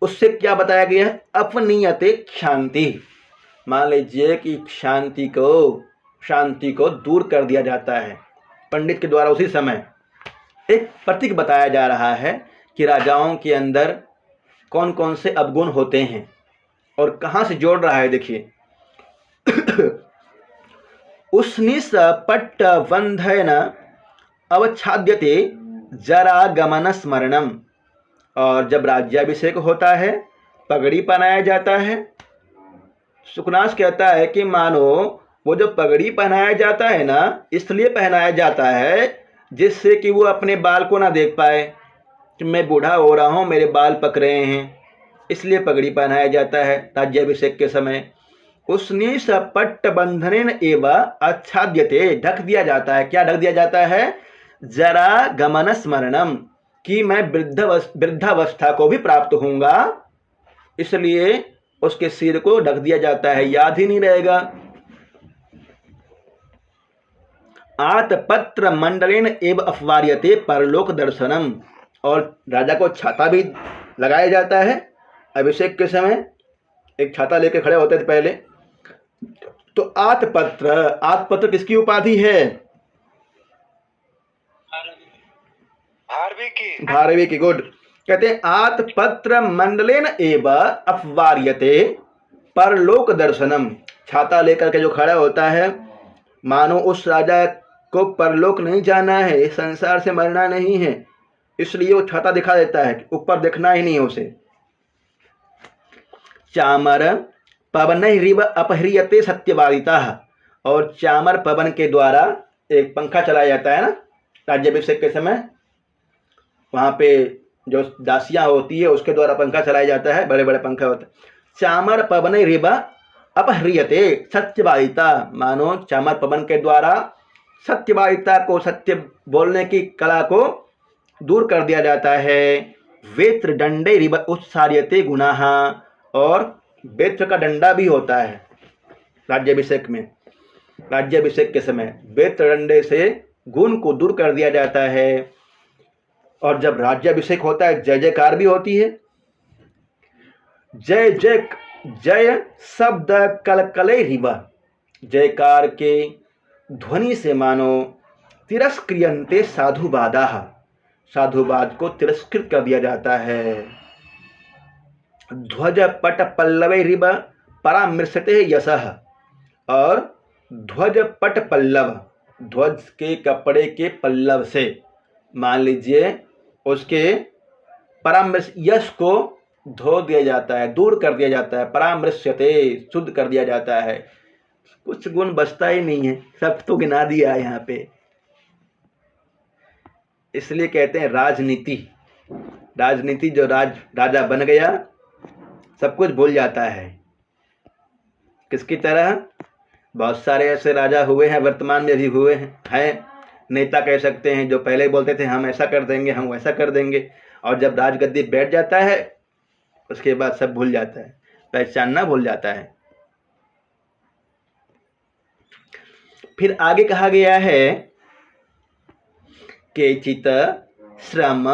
उससे क्या बताया गया है? अपनीयते शांति, मान लीजिए कि शांति को दूर कर दिया जाता है पंडित के द्वारा। उसी समय एक प्रतीक बताया जा रहा है कि राजाओं के अंदर कौन कौन से अवगुण होते हैं और कहाँ से जोड़ रहा है। देखिए उष्णिस पट्ट बंधन अवच्छाद्यते जरा गमन स्मरणम, और जब राज्याभिषेक होता है पगड़ी पहनाया जाता है। सुकनास कहता है कि मानो वो जो पगड़ी पहनाया जाता है ना, इसलिए पहनाया जाता है जिससे कि वो अपने बाल को ना देख पाए कि मैं बूढ़ा हो रहा हूँ, मेरे बाल पक रहे हैं, इसलिए पगड़ी पहनाया जाता है राज्याभिषेक के समय। उसनी सपट्ट बंधन एवं आच्छाद्यते, ढक दिया जाता है। क्या ढक दिया जाता है? जरा गमन स्मरणम, कि मैं वृद्धावस्था को भी प्राप्त होऊंगा, इसलिए उसके सिर को ढक दिया जाता है, याद ही नहीं रहेगा। आतपत्र मंडलेन एव अपवार्यते परलोक दर्शनम, और राजा को छाता भी लगाया जाता है अभिषेक के समय, एक छाता लेके खड़े होते थे पहले। तो आतपत्र किसकी उपाधि है? भारवी की। गुड। कहते हैं आतपत्र मंडलेन एव अपवार्यते परलोक दर्शनम, छाता लेकर के जो खड़ा होता है, मानो उस राजा को परलोक नहीं जाना है, इस संसार से मरना नहीं है, इसलिए वो छाता दिखा देता है, ऊपर देखना ही नहीं है उसे। चामर पवन रिव अपह्रियते सत्यवादिता, और चामर पवन के द्वारा एक पंखा चलाया जाता है ना राज्याभिषेक के समय, वहाँ पे जो दासियाँ होती है उसके द्वारा पंखा चलाया जाता है, बड़े बड़े पंखा होते हैं। चामर पवन रिव अपह्रियते सत्यवादिता, मानो चामर पवन के द्वारा सत्यवादिता को, सत्य बोलने की कला को दूर कर दिया जाता है। वेत्र दंडे रिव उत्सार्यते गुणाः, और वेत्र का डंडा भी होता है राज्याभिषेक में, राज्याभिषेक के समय वेत्र डंडे से गुण को दूर कर दिया जाता है। और जब राज्याभिषेक होता है जय जयकार भी होती है, जय जय जय शब्द कलकले रिव, जयकार के ध्वनि से मानो तिरस्क्रियन्ते साधुवादाः, साधुवाद को तिरस्कृत कर दिया जाता है। ध्वज पट पल्लवे रिव परामृश्यते यशः, और ध्वज पट पल्लव, ध्वज के कपड़े के पल्लव से मान लीजिए उसके परामृश यश को धो दिया जाता है, दूर कर दिया जाता है, परामृश्यते शुद्ध कर दिया जाता है, कुछ गुण बचता ही नहीं है, सब तो गिना दिया है यहाँ पे। इसलिए कहते हैं राजनीति, राजनीति जो राजा बन गया सब कुछ भूल जाता है। किसकी तरह? बहुत सारे ऐसे राजा हुए हैं, वर्तमान में भी हुए हैं, नेता कह सकते हैं, जो पहले बोलते थे हम ऐसा कर देंगे, हम वैसा कर देंगे, और जब राजगद्दी बैठ जाता है उसके बाद सब भूल जाता है, पहचानना भूल जाता है। फिर आगे कहा गया है केचित श्रम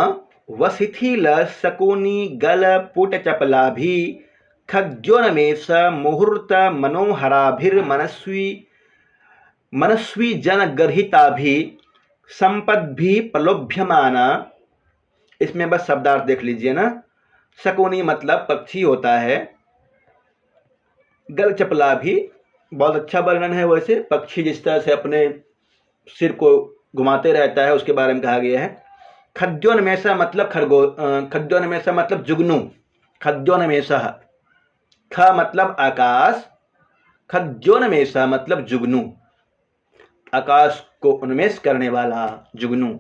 व शिथिल शकुनी गल पुट चपलाभि खग्योन्मेष मुहूर्त मनस्वी जन गर्हिताभि संपद्भि प्रलोभ्यमाना। इसमें बस शब्दार्थ देख लीजिए ना। शकुनी मतलब पक्षी होता है, गल चपला भी बहुत अच्छा वर्णन है। वैसे पक्षी जिस तरह से अपने सिर को घुमाते रहता है उसके बारे में कहा गया है। खद्योन्मेषा मतलब खद्योन्मेषा मतलब जुगनू, खद्योन्मेषः ख मतलब आकाश, खद्योन्मेष मतलब जुगनू, आकाश को उन्मेष करने वाला जुगनू।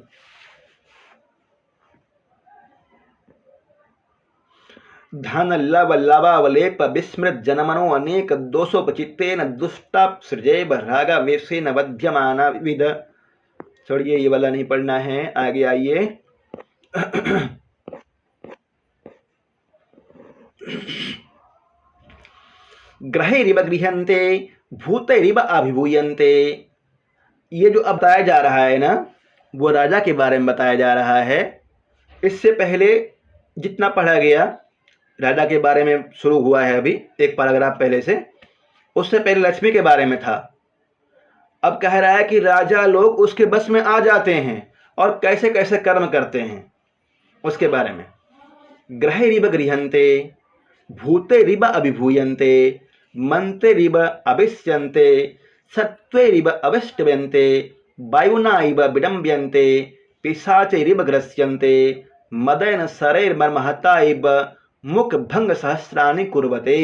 धन लव लवावलेप विस्मृत जनमनो अनेक दोषोपचित्तेन दुष्टा सृजैव रागा वेशेन वध्यमाना विविध। छोड़िए, ये वाला नहीं पढ़ना है, आगे आइए। ग्रहेरिव गृह्यन्ते भूतैरिव अभिभूयन्ते। ये जो अब बताया जा रहा है ना, वो राजा के बारे में बताया जा रहा है। इससे पहले जितना पढ़ा गया राजा के बारे में शुरू हुआ है, अभी एक पैराग्राफ पहले से, उससे पहले लक्ष्मी के बारे में था। अब कह रहा है कि राजा लोग उसके बस में आ जाते हैं और कैसे कैसे कर्म करते हैं उसके बारे में। ग्रहेरिव गृह्यन्ते भूतैरिव अभिभूयन्ते मन्त्रेरिव अभिष्यन्ते सत्त्वैरिव अविष्टव्यन्ते वायुना इव विडम्ब्यन्ते पिशाचैरिव ग्रस्यन्ते मदेन शरैर्मर्महता इव मुख भंग सहस्राणि कुर्वते।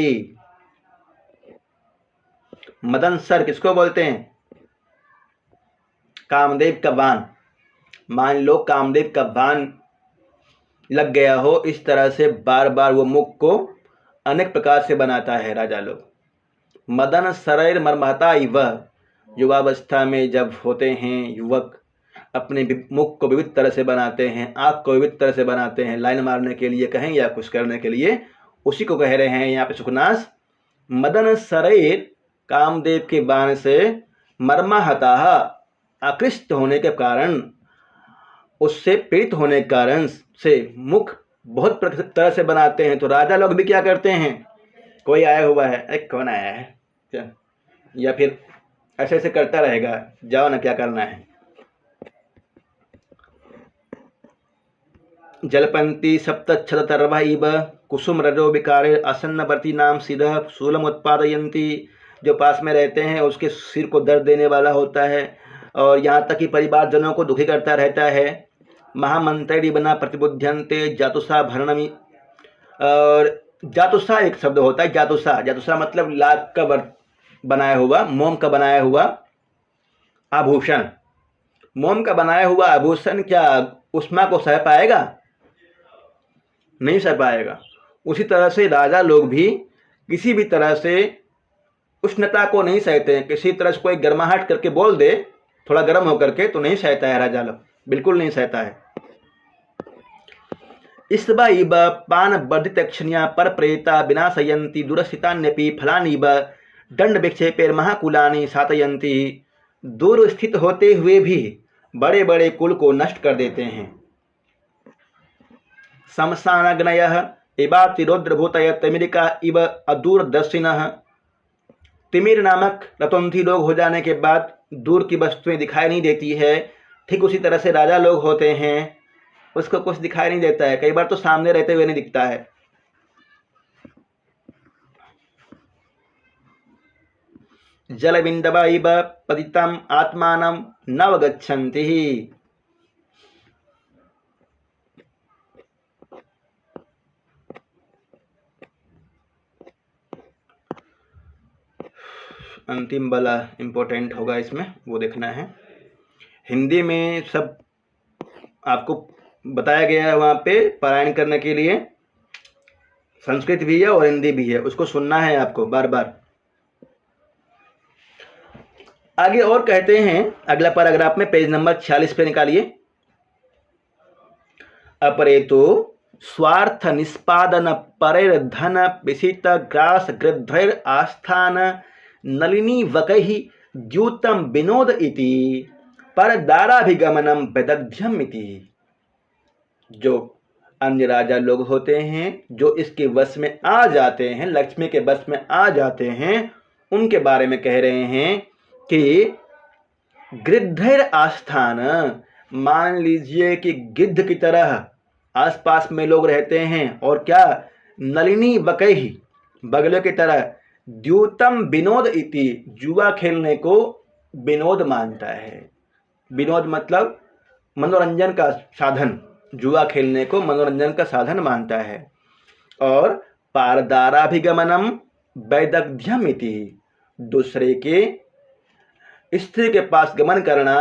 मदन सर किसको बोलते हैं? कामदेव का बाण। मान लो कामदेव का बाण लग गया हो, इस तरह से बार बार वो मुख को अनेक प्रकार से बनाता है राजा लोग। मदन शरैर मर्महता इव, युवावस्था में जब होते हैं युवक, अपने मुख को विविध तरह से बनाते हैं, आँख को विविध तरह से बनाते हैं, लाइन मारने के लिए कहें या कुछ करने के लिए, उसी को कह रहे हैं यहाँ पे सुखनास। मदन शरैर कामदेव के बाण से, मर्महता आकृष्ट होने के कारण, उससे पीड़ित होने के कारण से मुख बहुत तरह से बनाते हैं। तो राजा लोग भी क्या करते हैं? कोई आया हुआ है, अरे कौन आया है क्या? या फिर ऐसे ऐसे करता रहेगा, जाओ ना क्या करना है। जलपंती सप्तच्छदतर्वा इव कुसुम रजो विकारे आसन्नवर्ती नाम सिदह शूलम उत्पादयंती। जो पास में रहते हैं उसके सिर को दर्द देने वाला होता है और यहाँ तक कि परिवारजनों को दुखी करता रहता है। महामंत्री बना प्रतिबुध्यंते जातुषा भरणमी। और जातुषा एक शब्द होता है, जातुषा, जातुषा मतलब लाख का बनाया हुआ, मोम का बनाया हुआ आभूषण। मोम का बनाया हुआ आभूषण क्या उष्मा को सह पाएगा? नहीं सह पाएगा। उसी तरह से राजा लोग भी किसी भी तरह से उष्णता को नहीं सहते हैं। किसी तरह से कोई गर्माहट करके बोल दे, थोड़ा गर्म होकर के, तो नहीं सहता है राजा लोग, बिल्कुल नहीं सहता है। इस्बा इब पान वर्धित क्षणिया पर प्रेता विनाशयंती दुरस्थितान्यपि फलानीब दंड विक्षेपेर महाकुलानी सातयंती। दूर स्थित होते हुए भी बड़े बड़े कुल को नष्ट कर देते हैं। शमशानग्नयः इवातिरोद्रभूतय तिमिरिका इव अदूरदर्शिनः। तिमिर नामक रतौंधी लोग हो जाने के बाद दूर की वस्तुएं दिखाई नहीं देती है, ठीक उसी तरह से राजा लोग होते हैं, उसको कुछ दिखाई नहीं देता है, कई बार तो सामने रहते हुए नहीं दिखता है। जलबिंदवा इव पतितम आत्मानं नवगच्छन्ति। अंतिम वाला इम्पोर्टेंट होगा इसमें, वो देखना है। हिंदी में सब आपको बताया गया है वहाँ पे पारायण करने के लिए। संस्कृत भी है और हिंदी भी है, उसको सुनना है आपको बार बार। आगे और कहते हैं अगला पैराग्राफ में, पेज नंबर 46 पे निकालिए। अपरेतो स्वार्थ निष्पादन परेर धन विषित ग्रास गृध्रैर आस्थान नलिनी वकहि द्यूतम विनोद इति पर दाराभिगमनम विदग्ध्यम इति। जो अन्य राजा लोग होते हैं जो इसके वश में आ जाते हैं, लक्ष्मी के वश में आ जाते हैं, उनके बारे में कह रहे हैं कि गिद्धैर आस्थान, मान लीजिए कि गिद्ध की तरह आसपास में लोग रहते हैं, और क्या नलिनी वकहि, बगलों की तरह, द्यूतम विनोद इति, जुआ खेलने को विनोद मानता है। विनोद मतलब मनोरंजन का साधन, जुआ खेलने को मनोरंजन का साधन मानता है। और पारदाराभिगमनम, वैदग्ध्यमिति, दूसरे के स्त्री के पास गमन करना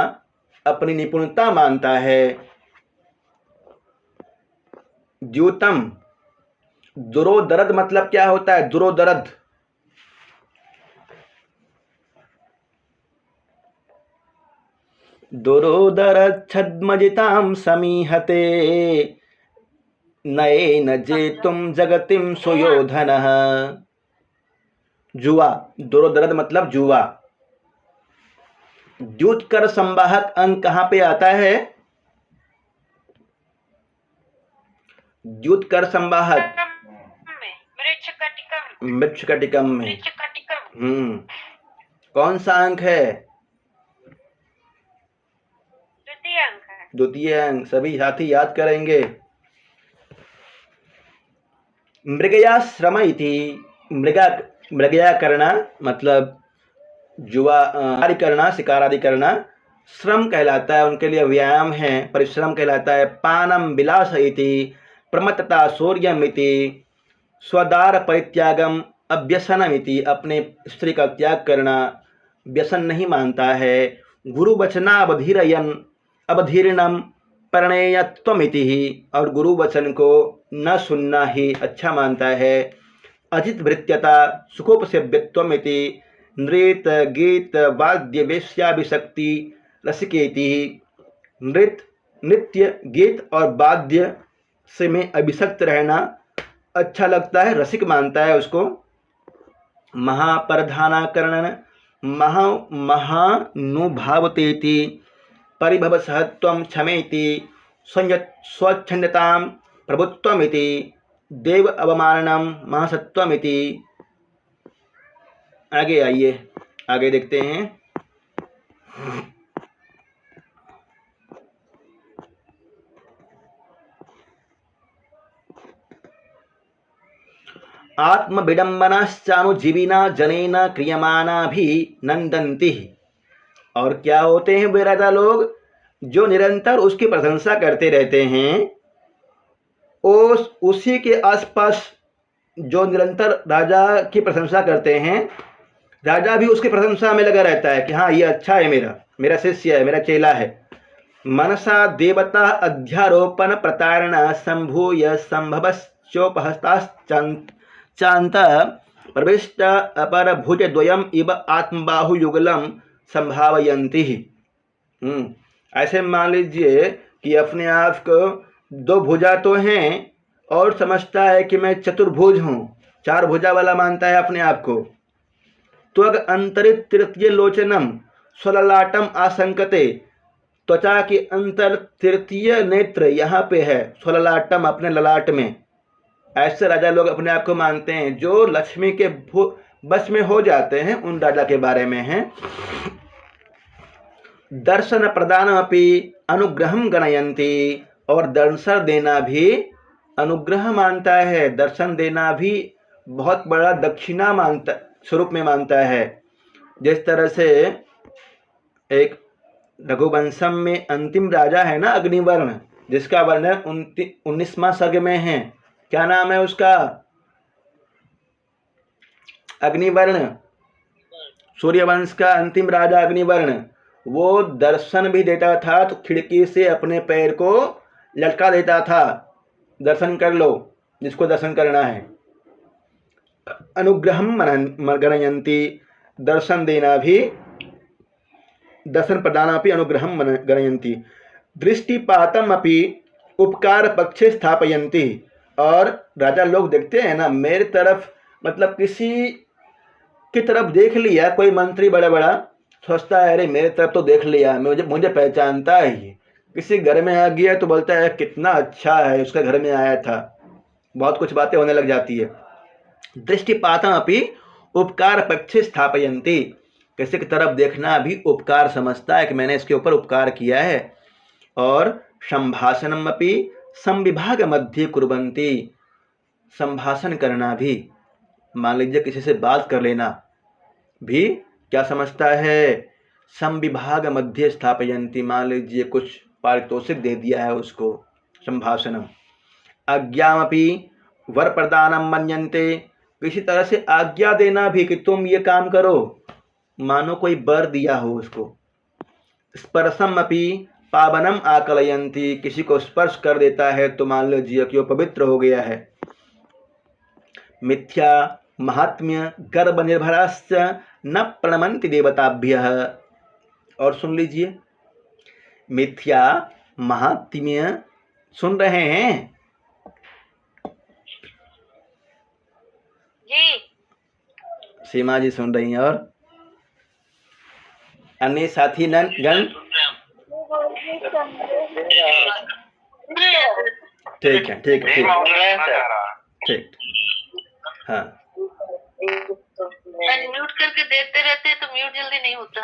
अपनी निपुणता मानता है। द्यूतम, दुरोदरद मतलब क्या होता है? दुरोदरद दुरोदरद छद्मजितां समीहते नयेन जेतुम जगतिम सुयोधनः। जुआ, दुरोदरद मतलब जुआ। द्युतकर संवाहक अंक कहां पे आता है? द्युतकर संवाहक मृच्छकटिकम में। कौन सा अंक है? द्वितीय अंक है। द्वितीय अंक। सभी साथी याद करेंगे। मृगयाश्रम इति, मृगया करना मतलब जुआ आदि करना, शिकार आदि करना श्रम कहलाता है, उनके लिए व्यायाम है, परिश्रम कहलाता है। पानम विलास इति, प्रमत्तता शौर्यमिति, स्वदार परित्यागम अव्यसनमिति, अपने स्त्री का त्याग करना व्यसन नहीं मानता है। गुरु वचनावधीरयन अवधीर्णम परिणेयत्वमिति, और गुरु वचन को न सुनना ही अच्छा मानता है। अजित भृत्यता सुखोपसेव्यत्वमिति, नृत गीत वाद्य वेश्याभिशक्ति रसिकेति, नृत्य गीत और वाद्य से में अभिशक्त रहना अच्छा लगता है, रसिक मानता है उसको। महापरधानाकरण महानुभावतेति, परिभव सहत्वम क्षमेति, स्वच्छंदतां प्रभुत्वमिति, देव अवमाननम महासत्वमिति। आगे आइए, आगे देखते हैं। आत्म विडम्बनाश्चानुजीविना जनेन क्रियमाना भी नंदन्ति, और क्या होते हैं वे राजा लोग जो निरंतर उसकी प्रशंसा करते रहते हैं। उसी के आसपास जो निरंतर राजा की प्रशंसा करते हैं, राजा भी उसकी प्रशंसा में लगा रहता है कि हाँ ये अच्छा है, मेरा शिष्य है, मेरा चेला है। मनसा देवता अध्यारोपण प्रतारणा संभूय संभवश्चोपहस्ताश्चान्त प्रविष्ट अपर भुज द्वयम इव आत्मबाहुयुगलम संभावयन्ति। ऐसे मान लीजिए कि अपने आप को दो भुजा तो हैं और समझता है कि मैं चतुर्भुज हूँ, चार भुजा वाला मानता है अपने आप को। त्वग अंतरित तृतीय लोचनम स्वललाटम आशंकते, त्वचा के अंतर तृतीय नेत्र यहाँ पे है, स्वललाटम अपने ललाट में। ऐसे राजा लोग अपने आप को मानते हैं जो लक्ष्मी के बस में हो जाते हैं, उन राजा के बारे में है। दर्शन प्रदान अपि अनुग्रहम गणयन्ति, और दर्शन देना भी अनुग्रह मानता है, दर्शन देना भी बहुत बड़ा दक्षिणा मानता स्वरूप में मानता है। जिस तरह से एक रघुवंशम में अंतिम राजा है ना अग्निवर्ण, जिसका वर्णन 19वां सर्ग में है। क्या नाम है उसका? अग्निवर्ण, सूर्यवंश का अंतिम राजा अग्निवर्ण। वो दर्शन भी देता था तो खिड़की से अपने पैर को लटका देता था, दर्शन कर लो जिसको दर्शन करना है। अनुग्रहम गणयन्ति, दर्शन देना भी, दर्शन प्रदानापि अनुग्रहम गणयन्ति। दृष्टिपातम अपि उपकार पक्षे स्थापयन्ति, और राजा लोग देखते हैं ना मेरे तरफ, मतलब किसी की तरफ देख लिया कोई मंत्री बड़ा बड़ा, सोचता है अरे मेरे तरफ तो देख लिया, मुझे पहचानता है ये। किसी घर में आ गया तो बोलता है कितना अच्छा है, उसके घर में आया था, बहुत कुछ बातें होने लग जाती है। दृष्टिपातम अपि उपकार पक्षे स्थापयन्ति, किसी की तरफ देखना भी उपकार समझता है कि मैंने इसके ऊपर उपकार किया है। और संभाषणम अपि संविभाग मध्य कुर्वन्ति, संभाषण करना भी, मान लीजिए किसी से बात कर लेना भी क्या समझता है, संविभाग मध्य स्थापयन्ति, मान लीजिए कुछ पारितोषिक दे दिया है उसको, संभाषणम। आज्ञामपि वर प्रदानम मन्यन्ते, किसी तरह से आज्ञा देना भी कि तुम ये काम करो, मानो कोई बर दिया हो उसको। स्पर्शम अपि पावनम आकलयंती, किसी को स्पर्श कर देता है तो मान लीजिए कि वो पवित्र हो गया है। मिथ्या महात्म्य गर्भ निर्भराश्च न प्रणमन्ति देवताभ्यः। और सुन लीजिए, मिथ्या महात्म्य, सुन रहे हैं जी। सीमा जी सुन रही हैं, और अन्य साथी गण? ठीक है, ठीक है, ठीक ठीक। हाँ, अनम्यूट करके देखते रहते हैं तो म्यूट जल्दी नहीं होता।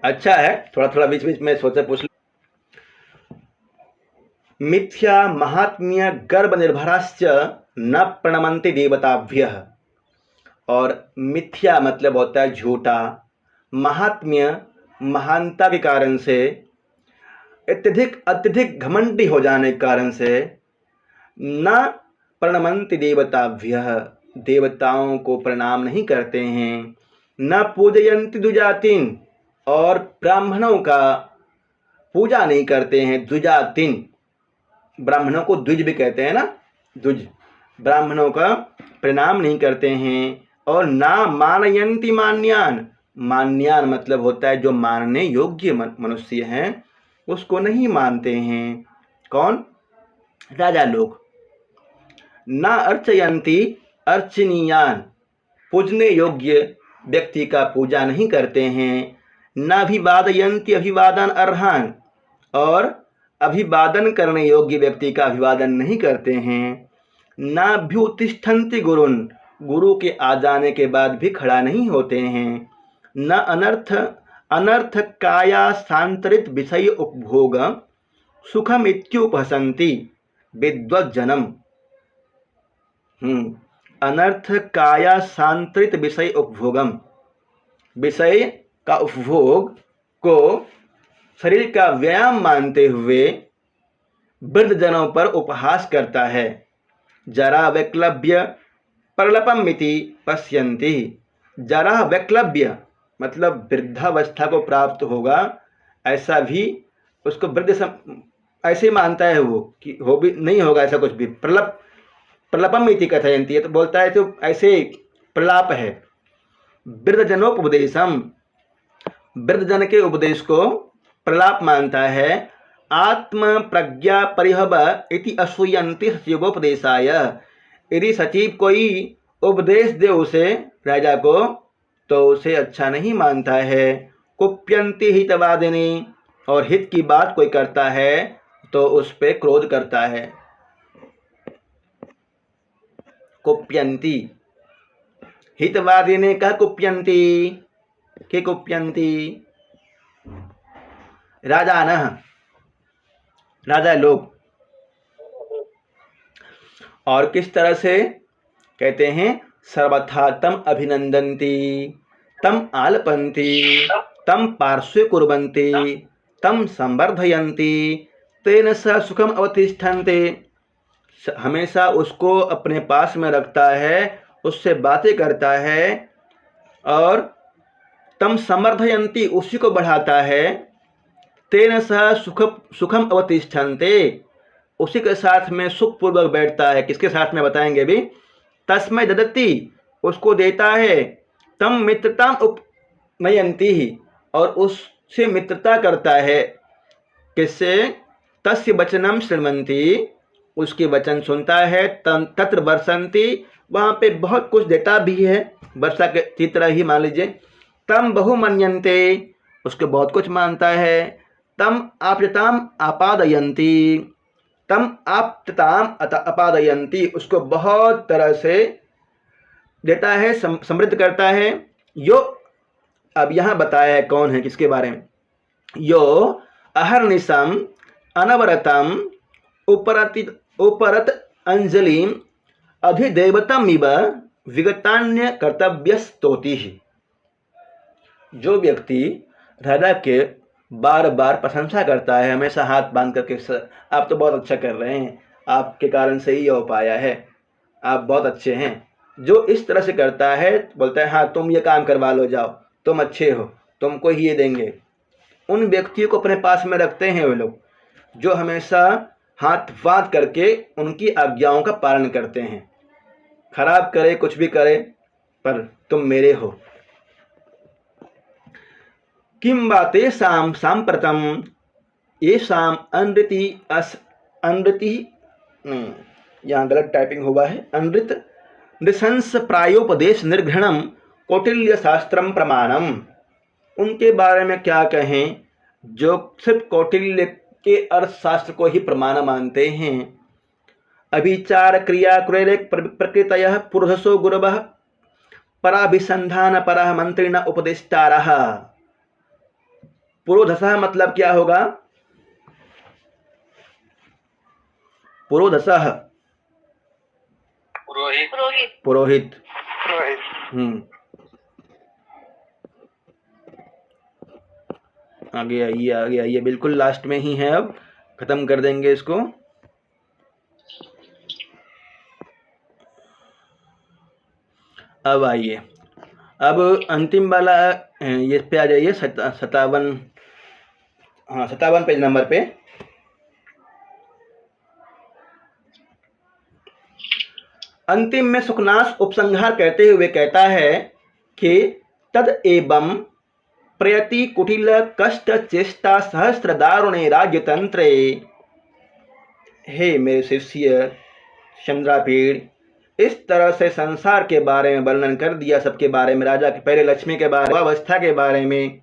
अच्छा है, थोड़ा थोड़ा बीच बीच में सोचा पूछ। मिथ्या महात्म्य गर्भ निर्भराश्च न प्रणमन्ति देवताभ्यः। और मिथ्या मतलब होता है झूठा, महात्म्य महानता के कारण से, अत्यधिक घमंडी हो जाने के कारण से, न प्रणमन्ति देवताभ्यः, देवताओं को प्रणाम नहीं करते हैं, न पूजयन्ति द्विजातिन, और ब्राह्मणों का पूजा नहीं करते हैं। द्विजातिन, ब्राह्मणों को द्विज भी कहते हैं ना, द्विज, ब्राह्मणों का प्रणाम नहीं करते हैं। और ना मानयन्ति मान्यान, मान्यान मतलब होता है जो मानने योग्य मनुष्य हैं उसको नहीं मानते हैं। कौन? राजा लोग। ना अर्चयन्ति अर्चनीयान, पूजने योग्य व्यक्ति का पूजा नहीं करते हैं। ना अभिवादयन्ति अभिवादन अर्हान, और अभिवादन करने योग्य व्यक्ति का अभिवादन नहीं करते हैं। ना अभ्युत्तिष्ठन्ति गुरुन, गुरु के आ जाने के बाद भी खड़ा नहीं होते हैं। न अनर्थ काया सांतरित विषय उपभोग सुखम इत्युपहसन्ति विद्वज्जनम। अनर्थ काया सांतरित विषय उपभोगम, विषय का उपभोग को शरीर का व्यायाम मानते हुए वृद्धजनों पर उपहास करता है। जरा वैक्लव्य प्रलपमिति पश्यन्ति, जरा वैक्लव्य मतलब वृद्धावस्था को प्राप्त होगा, ऐसा भी उसको वृद्ध ऐसे मानता है वो कि हो भी नहीं होगा ऐसा कुछ भी। प्रलपमिति कथयन्ति, तो बोलता है तो ऐसे प्रलाप है। वृद्धजनोपदेशम, वृद्धजन के उपदेश को प्रलाप मानता है। आत्म प्रज्ञा परिहब इति असूयन्ति सचिवोपदेशाय, यदि सचिव कोई उपदेश दे उसे, राजा को, तो उसे अच्छा नहीं मानता है। कुप्यन्ति हितवादिनी, और हित की बात कोई करता है तो उस पे क्रोध करता है। कुप्यन्ति, हितवादिनी का कुप्यन्ति, के कुप्यन्ति राजानः, राजा लोग। और किस तरह से कहते हैं? सर्वथा तम अभिनंदन्ति, तम आलपन्ति, तम पार्श्वे कुर्वन्ति, तम संवर्धयन्ति, तेन स सुखम अवतिष्ठन्ते, हमेशा उसको अपने पास में रखता है, उससे बातें करता है, और तम संवर्धयन्ति, उसी को बढ़ाता है। तेन स सुखम अवतिष्ठन्ते, उसी के साथ में सुखपूर्वक बैठता है। किसके साथ में बताएंगे भी? तस्मै ददति, उसको देता है। तम मित्रताम उपनयन्ति, और उससे मित्रता करता है। किससे? तस्य वचनम शृण्वन्ति, उसके वचन सुनता है। तत्र वर्षन्ति, वहाँ पे बहुत कुछ देता भी है, वर्षा के चित्र ही मान लीजिए। तम बहुमन्यन्ते, उसको बहुत कुछ मानता है। तम आप्यताम आपादयन्ति, तम आप्तताम अपादयन्ति, उसको बहुत तरह से देता है, समृद्ध करता है। यो, अब यहाँ बताया है कौन है, किसके बारे में? यो अहर्निशम अनवरतम उपरत अंजलिम अधिदेवतमिव विगतान्य कर्तव्यस्तोति। जो व्यक्ति राजा के बार बार प्रशंसा करता है, हमेशा हाथ बांध करके, आप तो बहुत अच्छा कर रहे हैं, आपके कारण से ही हो पाया है, आप बहुत अच्छे हैं। जो इस तरह से करता है, बोलता है हाँ तुम ये काम करवा लो, जाओ तुम अच्छे हो, तुमको ही ये देंगे, उन व्यक्तियों को अपने पास में रखते हैं वे लोग जो हमेशा हाथ बांध करके उनकी आज्ञाओं का पालन करते हैं। खराब करे कुछ भी करे पर तुम मेरे हो। किम बाते साम सांप्रतम ये शाम अनृति अनृति यहाँ गलत टाइपिंग हुआ है, अनृत नृशंस प्रायोपदेश निर्घृणम कौटिल्य शास्त्रम प्रमाणम। उनके बारे में क्या कहें जो सिर्फ कौटिल्य के अर्थशास्त्र को ही प्रमाण मानते हैं। अभिचार क्रिया क्रेरेक प्रकृतयः पुरुषो गुरवः पराभिसंधान परः मंत्रिण उपदेष्टारः। पुरोधसः मतलब क्या होगा? पुरोधसः पुरोहित। पुरोहित। पुरोहित। आगे आइए, आगे आइए, बिल्कुल लास्ट में ही है, अब खत्म कर देंगे इसको। अब आइए, अब अंतिम वाला ये पे आ जाइए, 57, हाँ 57 पेज नंबर पे। अंतिम में सुखनाश उपसंहार कहते हुए कहता है कि तद एवं प्रयति कुटिल कष्ट चेष्टा सहस्त्र दारुणे राज्यतंत्रे। हे मेरे शिष्य चंद्रापीड़, इस तरह से संसार के बारे में वर्णन कर दिया, सबके बारे में, राजा के पहले लक्ष्मी के बारे में, अवस्था के बारे में,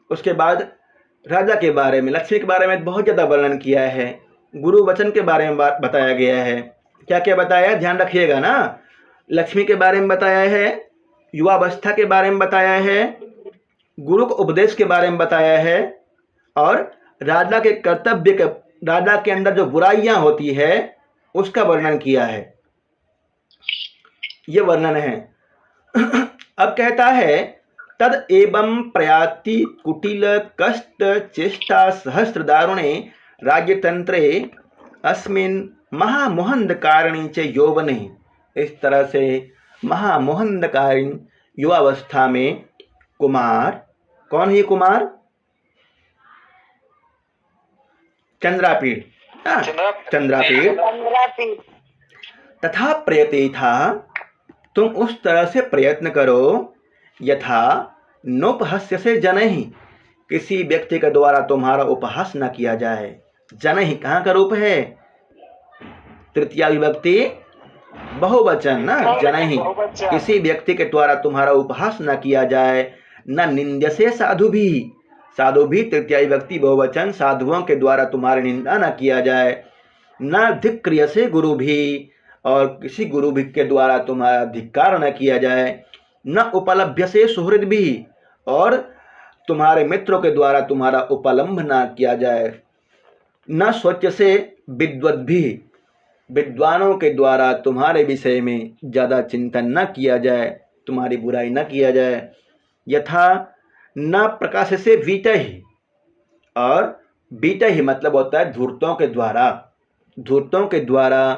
उसके बाद राजा के बारे में, लक्ष्मी के बारे में बहुत ज़्यादा वर्णन किया है, गुरु वचन के बारे में बताया गया है। क्या क्या बताया, ध्यान रखिएगा ना। लक्ष्मी के बारे में बताया है, युवावस्था के बारे में बताया है, गुरु को उपदेश के बारे में बताया है, और राजा के कर्तव्य के, राजा के अंदर जो बुराइयां होती है उसका वर्णन किया है। ये वर्णन है। अब कहता है तद एवं प्रयाति कुटिल कष्ट चेष्टा सहस्त्र दारुणे राज्यतंत्रे अस्मिन् महामोहंधकारिणी च यौवने। इस तरह से महामोहंधकारिणी युवावस्था में कुमार, कौन है कुमार? चंद्रापीड़, चंद्रापीड़। तथा प्रयते था, तुम उस तरह से प्रयत्न करो, यथा नोपहास्य से जनहि, किसी व्यक्ति के द्वारा तुम्हारा उपहास न किया जाए। जनहि कहाँ का रूप है? तृतीया विभक्ति बहुवचन ना, जनहि, किसी व्यक्ति के द्वारा तुम्हारा उपहास न किया जाए। न निंद्यसे साधु भी, साधु भी तृतीया विभक्ति बहुवचन, साधुओं के द्वारा तुम्हारी निंदा न किया जाए। न धिक्रिय से गुरु भी, और किसी गुरु भी के द्वारा तुम्हारा धिक्कार न किया जाए। न उपलभ्य से सुहृद भी, और तुम्हारे मित्रों के द्वारा तुम्हारा उपलम्भ न किया जाए। न स्वच्छ से विद्वत भी, विद्वानों के द्वारा तुम्हारे विषय में ज़्यादा चिंतन न किया जाए, तुम्हारी बुराई न किया जाए। यथा न प्रकाश से वीत ही, और बीट ही मतलब होता है धूर्तों के द्वारा, धूर्तों के द्वारा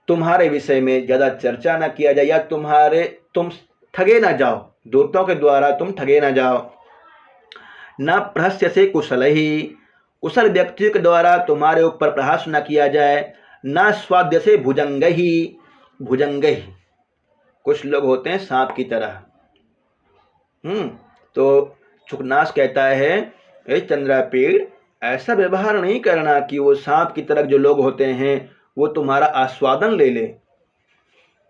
तुम्हारे विषय में ज़्यादा चर्चा न किया जाए, या तुम ठगे ना जाओ, धूर्तों के द्वारा तुम ठगे ना जाओ। न प्रहस्य से कुशल ही, कुशल व्यक्तियों के द्वारा तुम्हारे ऊपर प्रहास न किया जाए। न स्वाद्य से भुजंग ही, भुजंग ही कुछ लोग होते हैं सांप की तरह। तो सुखनाश कहता है ए चंद्रापीड़, ऐसा व्यवहार नहीं करना कि वो सांप की तरह जो लोग होते हैं वो तुम्हारा आस्वादन ले ले।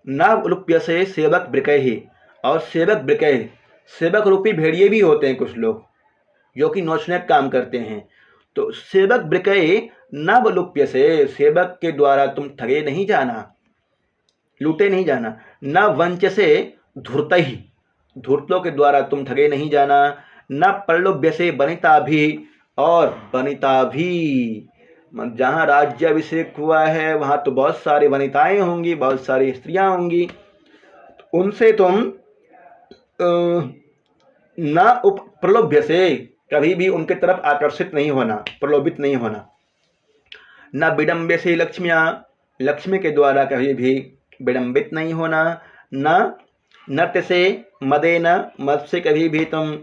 न उलुप्य से सेवक ब्रिकय ही, और सेवक ब्रिकय, सेवक रूपी भेड़िए भी होते हैं कुछ लोग जो कि नोचने का काम करते हैं। तो सेवक ब्रिकय न बलुप्य से, सेवक के द्वारा तुम ठगे नहीं जाना, लूटे नहीं जाना। न वंच से धूर्त ही, धूर्तों के द्वारा तुम ठगे नहीं जाना। न प्रलोभ्य से वनिता भी, और वनिता भी, जहाँ राज्याभिषेक हुआ है वहाँ तो बहुत सारी वनिताएं होंगी, बहुत सारी स्त्रियां होंगी, उनसे तुम न प्रलोभ्य से, कभी भी उनके तरफ आकर्षित नहीं होना, प्रलोभित नहीं होना। न विडम्ब्य से लक्ष्मियाँ, लक्ष्मी के द्वारा कभी भी विडंबित नहीं होना, न नृत्य से, मदेन, मद से कभी भी तुम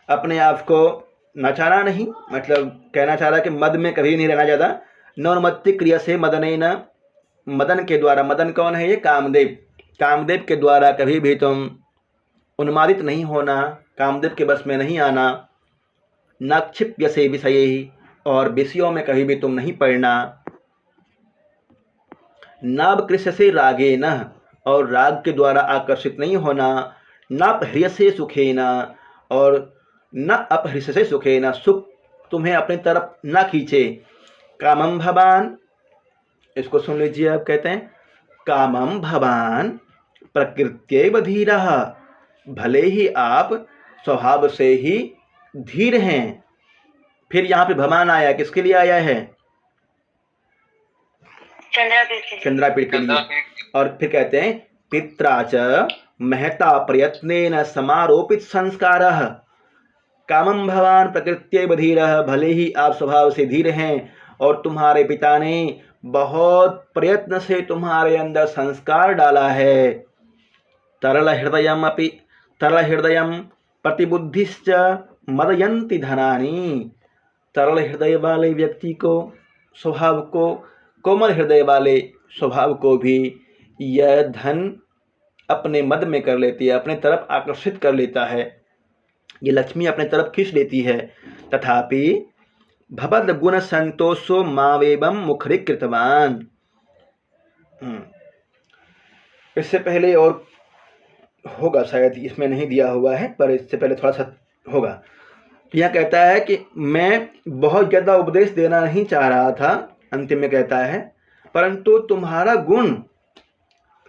अपने आप को नचाना नहीं, मतलब कहना चाह रहा कि मद में कभी नहीं रहना ज़्यादा। नौनमत्ति क्रिया से मदनेन, मदन के द्वारा, मदन कौन है ये? कामदेव, कामदेव के द्वारा कभी भी तुम उन्मादित नहीं होना, कामदेव के बस में नहीं आना। न क्षिप्य से विषय ही, और विषयों में कभी भी तुम नहीं पड़ना। नाभ कृष्ण से रागे न, और राग के द्वारा आकर्षित नहीं होना। न अपहृय से सुखे न, और न अपहृय से सुखे न, सुख तुम्हें अपनी तरफ न खींचे। कामम भवान, इसको सुन लीजिए, आप कहते हैं कामम भवान प्रकृत्यैव धीरः, भले ही आप स्वभाव से ही धीर हैं। फिर यहाँ पे भवान आया, किसके लिए आया है? चंद्रापीठ के लिए। और फिर कहते हैं पित्रा च महता प्रयत्नेन समारोपित संस्कारः, कामम भवान प्रकृत्यैव धीरः, भले ही आप स्वभाव से धीर हैं और तुम्हारे पिता ने बहुत प्रयत्न से तुम्हारे अंदर संस्कार डाला है। तरल हृदयम प्रतिबुद्धिश्च मदयन्ति धनानि, तरल हृदय वाले व्यक्ति को, स्वभाव को, कोमल हृदय वाले स्वभाव को भी यह धन अपने मद में कर लेती है, अपने तरफ आकर्षित कर लेता है, ये लक्ष्मी अपने तरफ खींच लेती है। तथापि भवद गुण संतोषो मावेबम मुखरीकृतवान। इससे पहले और होगा, शायद इसमें नहीं दिया हुआ है, पर इससे पहले थोड़ा सा होगा। यह कहता है कि मैं बहुत ज़्यादा उपदेश देना नहीं चाह रहा था, अंतिम में कहता है, परंतु तुम्हारा गुण,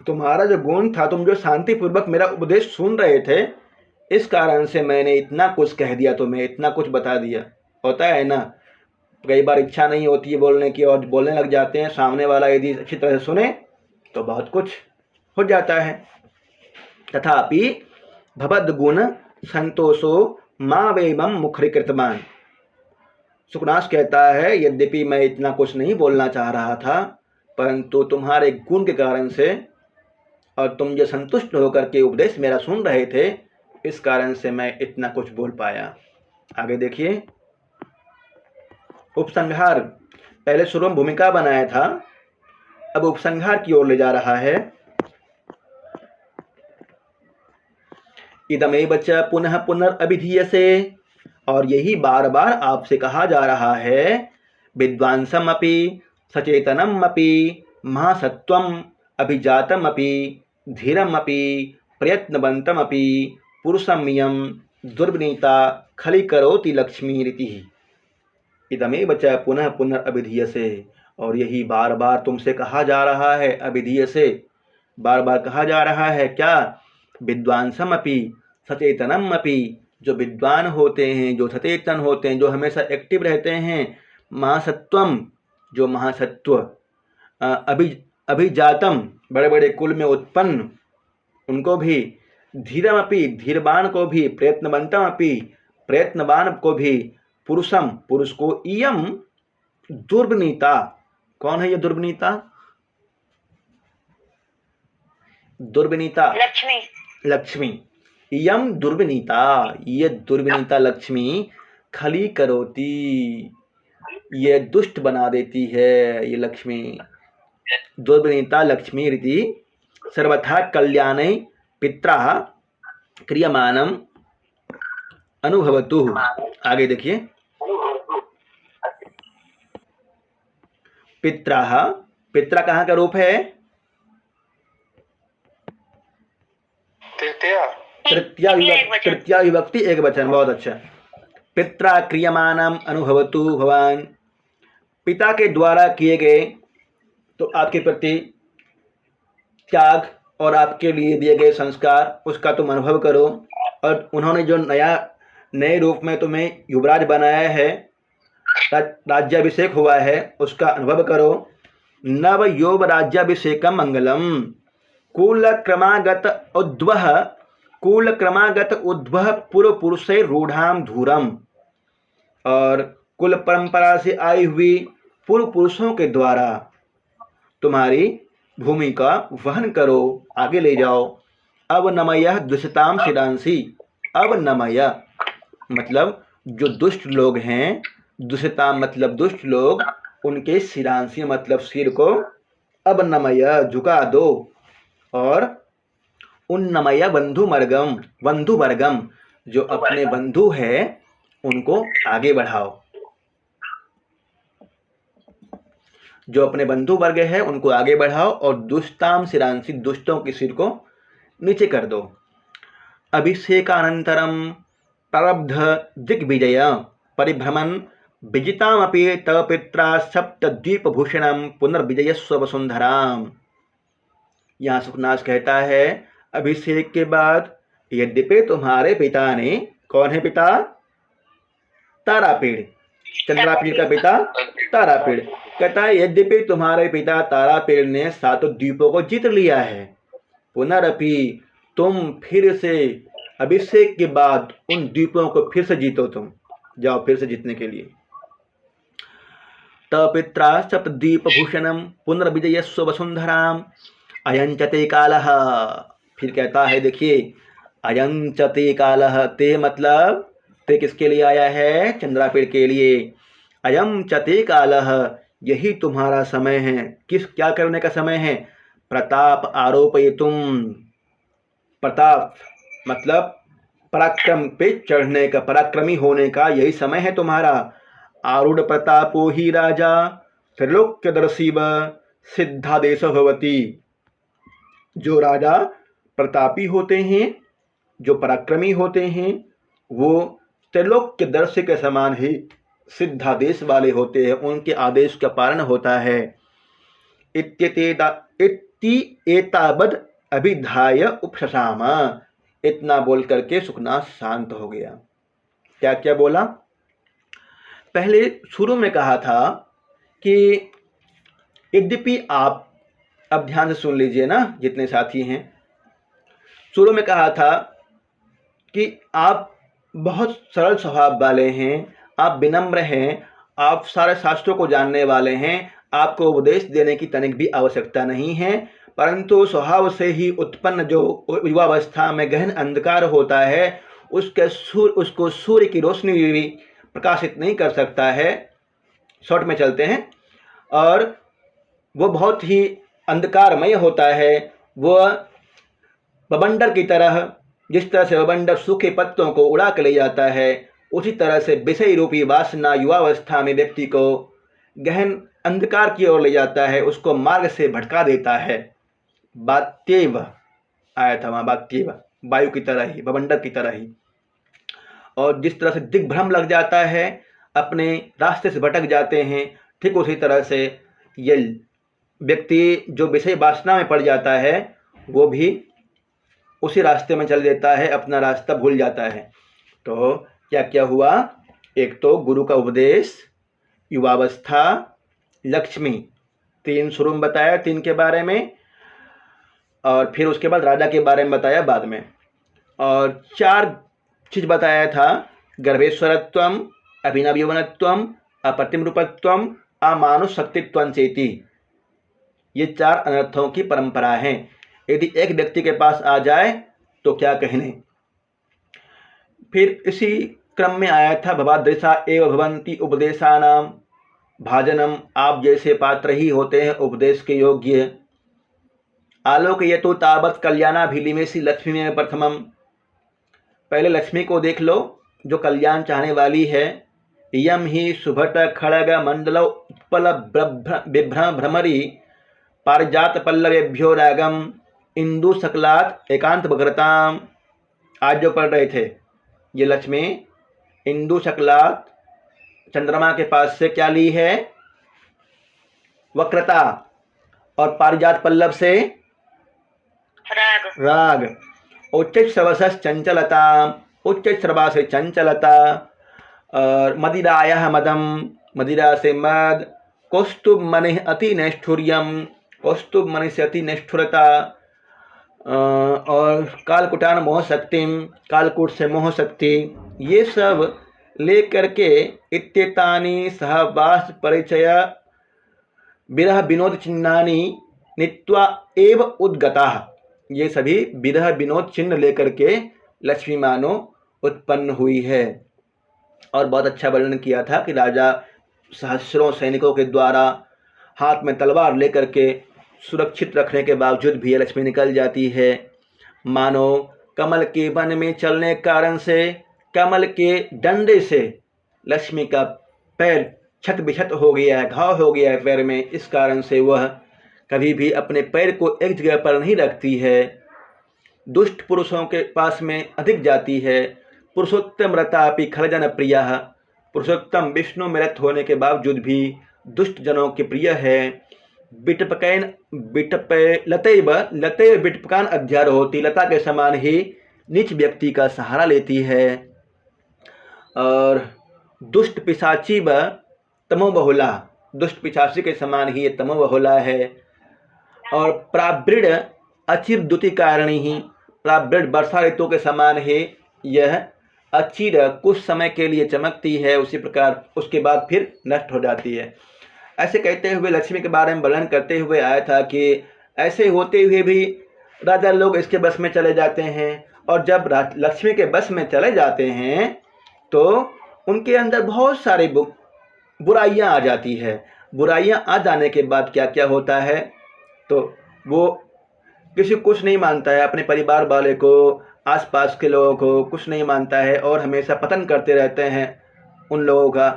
तुम्हारा जो गुण था, तुम जो शांतिपूर्वक मेरा उपदेश सुन रहे थे, इस कारण से मैंने इतना कुछ कह दिया, तुम्हें इतना कुछ बता दिया। होता है ना, कई बार इच्छा नहीं होती है बोलने की और बोलने लग जाते हैं, सामने वाला यदि अच्छी तरह से सुने तो बहुत कुछ हो जाता है। तथापि भवद गुण संतोषो मावेमं मुखरीकृतवान, सुकनाश कहता है यद्यपि मैं इतना कुछ नहीं बोलना चाह रहा था, परंतु तुम्हारे गुण के कारण से और तुम जो संतुष्ट होकर के उपदेश मेरा सुन रहे थे, इस कारण से मैं इतना कुछ बोल पाया। आगे देखिए, उपसंहार, पहले शुरू में भूमिका बनाया था, अब उपसंहार की ओर ले जा रहा है। इदमेव च पुनः पुनरभिधीयसे, और यही बार बार आपसे कहा जा रहा है, विद्वांसम अपि सचेतनम अपि महासत्वम अभिजातम अपि धीरम अपि प्रयत्नवंतम अपि पुरुषम इयं दुर्विनीता खलीकरोति लक्ष्मीरिति। इदमेव च पुनः पुनरभिधीयसे, और यही बार बार तुमसे कहा जा रहा है, अभिधीयसे बार बार कहा जा रहा है क्या? विद्वांसम अपि सचेतनम अपि, जो विद्वान होते हैं, जो सचेतन होते हैं, जो हमेशा एक्टिव रहते हैं, महासत्वम, जो महासत्व, अभिजातम, बड़े बड़े कुल में उत्पन्न, उनको भी, धीरम अपि, धीरवान को भी, प्रयत्नवंतम अपि, प्रयत्नवान को भी, पुरुषम, पुरुष को, इयम दुर्विनीता, कौन है ये दुर्विनीता? दुर्विनीता लक्ष्मी, लक्ष्मी, इयम दुर्विनीता, ये दुर्विनीता लक्ष्मी खली करोती, ये दुष्ट बना देती है, ये लक्ष्मी, दुर्विनीता लक्ष्मी रीति सर्वथा कल्याणे पित्रा क्रियमाणम अनुभवतु। आगे देखिए, पित्रा, पित्रा कहाँ का रूप है? तृतीया विभक्ति एक वचन, बहुत अच्छा। पित्रा क्रियमाणम अनुभवतु भवान, पिता के द्वारा किए गए तो आपके प्रति त्याग और आपके लिए दिए गए संस्कार, उसका तुम अनुभव करो। और उन्होंने जो नए रूप में तुम्हें युवराज बनाया है, राज्याभिषेक हुआ है, उसका अनुभव करो। नव योव राज्याभिषेकम मंगलम, कुल क्रमागत उद्वह पूर्व पुरुषे रूढ़ाम धूरम, और कुल परंपरा से आई हुई पूर्व पुरुषों के द्वारा तुम्हारी भूमि का वहन करो, आगे ले जाओ। अवनमय दुष्टाम शिरांसी। अवनमय मतलब जो दुष्ट लोग हैं, दुष्टाम मतलब दुष्ट लोग, उनके शिरांसी मतलब सिर को अवनमय झुका दो। और उन्नमय बंधुवर्गम, बंधुवर्गम जो अपने बंधु है उनको आगे बढ़ाओ। जो अपने बंधु वर्ग है उनको आगे बढ़ाओ और दुष्टाम शिरांसी दुष्टों के सिर को नीचे कर दो। अभिषेकानंतरम प्रारब्ध दिग्विजय परिभ्रमण विजितामपि तव पित्रा सप्तद्वीपभूषणम पुनर्विजयस्व वसुंधराम। यहाँ सुखनाथ कहता है अभिषेक के बाद यद्यपि तुम्हारे पिता ने, कौन है पिता? तारापीड़, चंद्रापीड़ का पिता तारापीड़। कहता है यद्यपि तुम्हारे पिता तारापीड़ ने 7 द्वीपों को जीत लिया है, पुनरअपि तुम फिर से अभिषेक के बाद उन द्वीपों को फिर से जीतो, तुम जाओ फिर से जीतने के लिए। तव पित्रा सप्तद्वीपभूषणम पुनर्विजयस्व वसुंधराम अयंचते कालः। फिर कहता है देखिए अयंचते कालः, ते मतलब ते किसके लिए आया है? चंद्रापीड़ के लिए। अयम चते कालः, यही तुम्हारा समय है। किस क्या करने का समय है? प्रताप आरोपयितुम। प्रताप मतलब पराक्रम पे चढ़ने का, पराक्रमी होने का यही समय है तुम्हारा। आरूढ़ प्रतापो ही राजा त्रिलोक्यदर्शी व सिद्धादेश भवति। जो राजा प्रतापी होते हैं, जो पराक्रमी होते हैं, वो त्रिलोक्यदर्शी के समान ही सिद्धादेश वाले होते हैं, उनके आदेश का पालन होता है। एतावद अभिधाय उपशशाम। इतना बोल करके सुखनाथ शांत हो गया। क्या क्या बोला? पहले शुरू में कहा था कि यद्यपि आप, अब ध्यान से सुन लीजिए ना जितने साथी हैं, शुरू में कहा था कि आप बहुत सरल स्वभाव वाले हैं, आप विनम्र हैं, आप सारे शास्त्रों को जानने वाले हैं, आपको उपदेश देने की तनिक भी आवश्यकता नहीं है, परंतु स्वभाव से ही उत्पन्न जो युवावस्था में गहन अंधकार होता है उसको सूर्य की रोशनी भी प्रकाशित नहीं कर सकता है। शॉर्ट में चलते हैं, और वो बहुत ही अंधकारमय होता है। वो बवंडर की तरह, जिस तरह से बवंडर सूखे पत्तों को उड़ा के ले जाता है, उसी तरह से विषय रूपी वासना युवावस्था में व्यक्ति को गहन अंधकार की ओर ले जाता है, उसको मार्ग से भटका देता है। बात्येव आया था वहाँ, बात्येव वायु की तरह ही, बवंडर की तरह ही। और जिस तरह से दिग्भ्रम लग जाता है, अपने रास्ते से भटक जाते हैं, ठीक उसी तरह से ये व्यक्ति जो विषय वासना में पड़ जाता है वो भी उसी रास्ते में चल देता है, अपना रास्ता भूल जाता है। तो क्या क्या हुआ? एक तो गुरु का उपदेश, युवावस्था, लक्ष्मी, 3 शुरू में बताया, 3 के बारे में, और फिर उसके बाद राजा के बारे में बताया बाद में, और 4 चीज बताया था, गर्भेश्वरत्वम, अभिनव यौवनत्वम, अप्रतिम रूपत्वम, अमानुष शक्तित्वं चेति। ये 4 अनर्थों की परंपरा है। यदि एक व्यक्ति के पास आ जाए तो क्या कहने। फिर इसी क्रम में आया था भवादृशा एव भवन्ति उपदेशानाम भाजनम। आप जैसे पात्र ही होते हैं उपदेश के योग्य। आलोक ये तो तावत कल्याणाभिलिमेषि लक्ष्मी में प्रथमम। पहले लक्ष्मी को देख लो जो कल्याण चाहने वाली है। यम ही सुभट खड़ग मंडल उत्पल बिभ्रम भ्रमरी पारिजात पल्लवेभ्यो रागम इंदु सकलात एकांत भग्रताम। आज जो पढ़ रहे थे ये लक्ष्मी इंदु सकलात चंद्रमा के पास से क्या ली है? वक्रता। और पारिजात पल्लव से राग। उच्च श्रवस चंचलता, उच्च श्रवा से चंचलता, और मदिराया मदम, मदिरा से मद, कौस्तुभ मनि अति नैष्ठुर्यम, कौस्तुभ मनि से अति निष्ठुरता, और कालकुटान मोह शक्तिम, कालकूट से मोह शक्ति। ये सब ले करके इत्येतानि सहवास परिचय विरह विनोद चिन्हानि नीत्वा एव उद्गता, ये सभी विरह विनोद चिन्ह लेकर के लक्ष्मी मानो उत्पन्न हुई है। और बहुत अच्छा वर्णन किया था कि राजा सहस्रों सैनिकों के द्वारा हाथ में तलवार लेकर के सुरक्षित रखने के बावजूद भी लक्ष्मी निकल जाती है। मानो कमल के वन में चलने के कारण से कमल के डंडे से लक्ष्मी का पैर छत बिछत हो गया है, घाव हो गया है पैर में, इस कारण से वह कभी भी अपने पैर को एक जगह पर नहीं रखती है। दुष्ट पुरुषों के पास में अधिक जाती है। पुरुषोत्तम रतापि खलजन प्रिया, पुरुषोत्तम विष्णु में रत होने के बावजूद भी दुष्ट जनों के प्रिय है। बिटपकैन बिटपे लतैव लतैव बिटपकान अध्यार होती, लता के समान ही नीच व्यक्ति का सहारा लेती है। और दुष्ट पिशाची व तमोबहुला, दुष्ट पिशाची के समान ही ये तमोबहुला है। और प्रावृढ़ अचिर द्युति कारिणी ही, प्रावृढ़ वर्षा ऋतु के समान ही यह अचिर कुछ समय के लिए चमकती है, उसी प्रकार उसके बाद फिर नष्ट हो जाती है। ऐसे कहते हुए लक्ष्मी के बारे में वर्णन करते हुए आया था कि ऐसे होते हुए भी राजा लोग इसके बस में चले जाते हैं। और जब लक्ष्मी के बस में चले जाते हैं तो उनके अंदर बहुत सारी बुराइयां आ जाती है। बुराइयां आ जाने के बाद क्या क्या होता है, तो वो किसी कुछ नहीं मानता है, अपने परिवार वाले को, आसपास के लोगों को कुछ नहीं मानता है और हमेशा पतन करते रहते हैं उन लोगों का।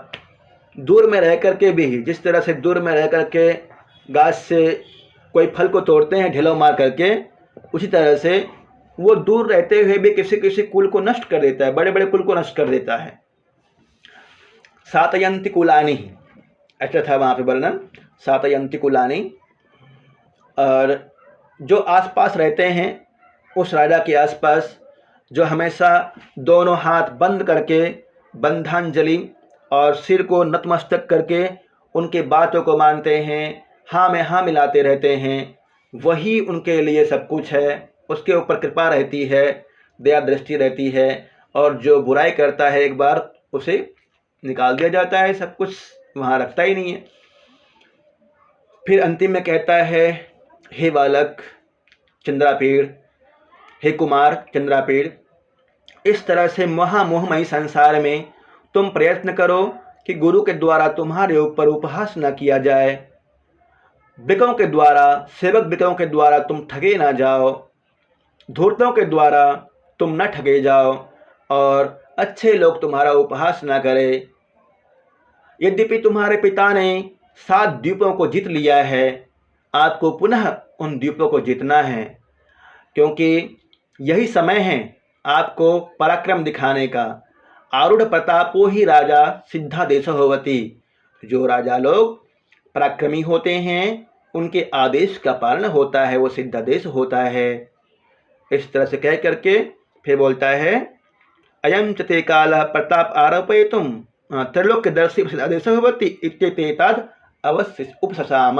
दूर में रह कर के भी, जिस तरह से दूर में रह कर के गाछ से कोई फल को तोड़ते हैं ढेलों मार करके, उसी तरह से वो दूर रहते हुए भी किसी किसी कुल को नष्ट कर देता है, बड़े बड़े कुल को नष्ट कर देता है। सातयंती कुलानी, ऐसा था वहाँ पे वर्णन, सातयंती कुलानी। और जो आसपास रहते हैं उस राजा के आसपास, जो हमेशा दोनों हाथ बंद करके बंधांजलि और सिर को नतमस्तक करके उनके बातों को मानते हैं, हाँ में हाँ मिलाते रहते हैं, वही उनके लिए सब कुछ है। उसके ऊपर कृपा रहती है, दया दृष्टि रहती है। और जो बुराई करता है एक बार उसे निकाल दिया जाता है, सब कुछ वहाँ रखता ही नहीं है। फिर अंतिम में कहता है, हे बालक चंद्रापीड़, हे कुमार चंद्रापीड़, इस तरह से महामोहमयी संसार में तुम प्रयत्न करो कि गुरु के द्वारा तुम्हारे ऊपर उपहास न किया जाए, बिकों के द्वारा, सेवक बिकों के द्वारा तुम ठगे ना जाओ, धूर्तों के द्वारा तुम न ठगे जाओ और अच्छे लोग तुम्हारा उपहास न करें। यद्यपि तुम्हारे पिता ने 7 द्वीपों को जीत लिया है, आपको पुनः उन द्वीपों को जीतना है, क्योंकि यही समय है आपको पराक्रम दिखाने का। आरूढ़ प्रतापो ही राजा सिद्धा देश होवती, जो राजा लोग पराक्रमी होते हैं उनके आदेश का पालन होता है, वो सिद्ध देश होता है। इस तरह से कह करके फिर बोलता है, अयम चते काल प्रताप आरोपयितुम त्रैलोक्यदर्शी आदेश होवती इत्येताद अवश्य उपससाम।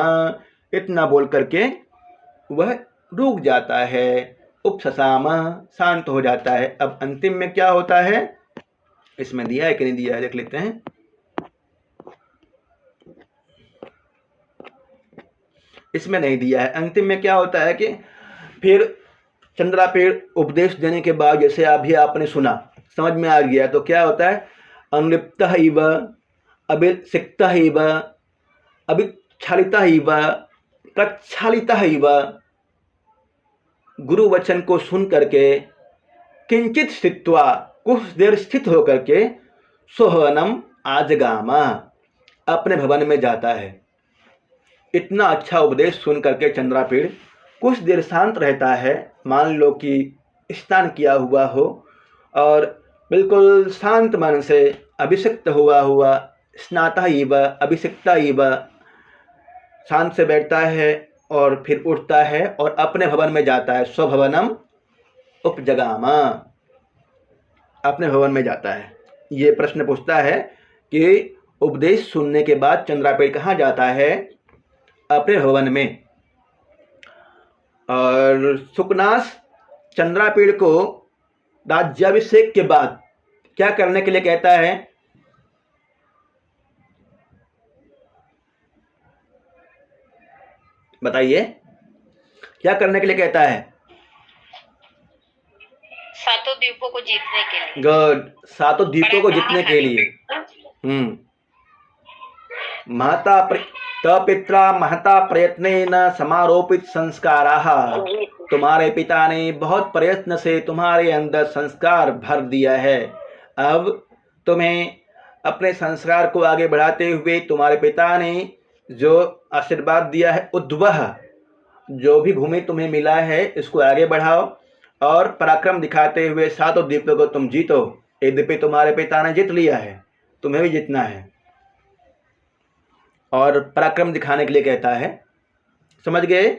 इतना बोल करके वह रुक जाता है, उपससाम, शांत हो जाता है। अब अंतिम में क्या होता है, इसमें दिया है कि नहीं दिया है देख लेते हैं। इसमें नहीं दिया है। अंतिम में क्या होता है कि फिर चंद्रापीड़ उपदेश देने के बाद, जैसे अभी आपने सुना, समझ में आ गया, तो क्या होता है, अनुलिप्तः इव अभिसिक्तः इव अभिक्षालितः इव प्रक्षालितः इव, गुरु वचन को सुन करके किंचित स्थित्वा, कुछ देर स्थित होकर के सोहनम आजगामा, अपने भवन में जाता है। इतना अच्छा उपदेश सुन करके चंद्रापीड़ कुछ देर शांत रहता है। मान लो कि स्नान किया हुआ हो और बिल्कुल शांत मन से अभिषिक्त हुआ स्नाता इव अभिषिक्ता इव शांत से बैठता है और फिर उठता है और अपने भवन में जाता है। स्वभवनम उपजगामा, अपने भवन में जाता है। ये प्रश्न पूछता है कि उपदेश सुनने के बाद चंद्रापीड़ कहाँ जाता है, अपने भवन में। और सुकनास चंद्रापीड़ को राज्याभिषेक के बाद क्या करने के लिए कहता है, बताइए। क्या करने के लिए कहता है? सातों द्वीपों को जीतने के लिए। गुड, सातों द्वीपों को जीतने के लिए। महता पित्रा महता प्रयत्नेन समारोपित संस्काराः। तुम्हारे पिता ने बहुत प्रयत्न से तुम्हारे अंदर संस्कार भर दिया है। अब तुम्हें अपने संस्कार को आगे बढ़ाते हुए तुम्हारे पिता ने जो आशीर्वाद दिया है, उद्वह, जो भी भूमि तुम्हें मिला है इसको आगे बढ़ाओ और पराक्रम दिखाते हुए सातों द्वीपों को तुम जीतो। यद्यपि तुम्हारे पिता ने जीत लिया है, तुम्हें भी जीतना है। और पराक्रम दिखाने के लिए कहता है। समझ गए?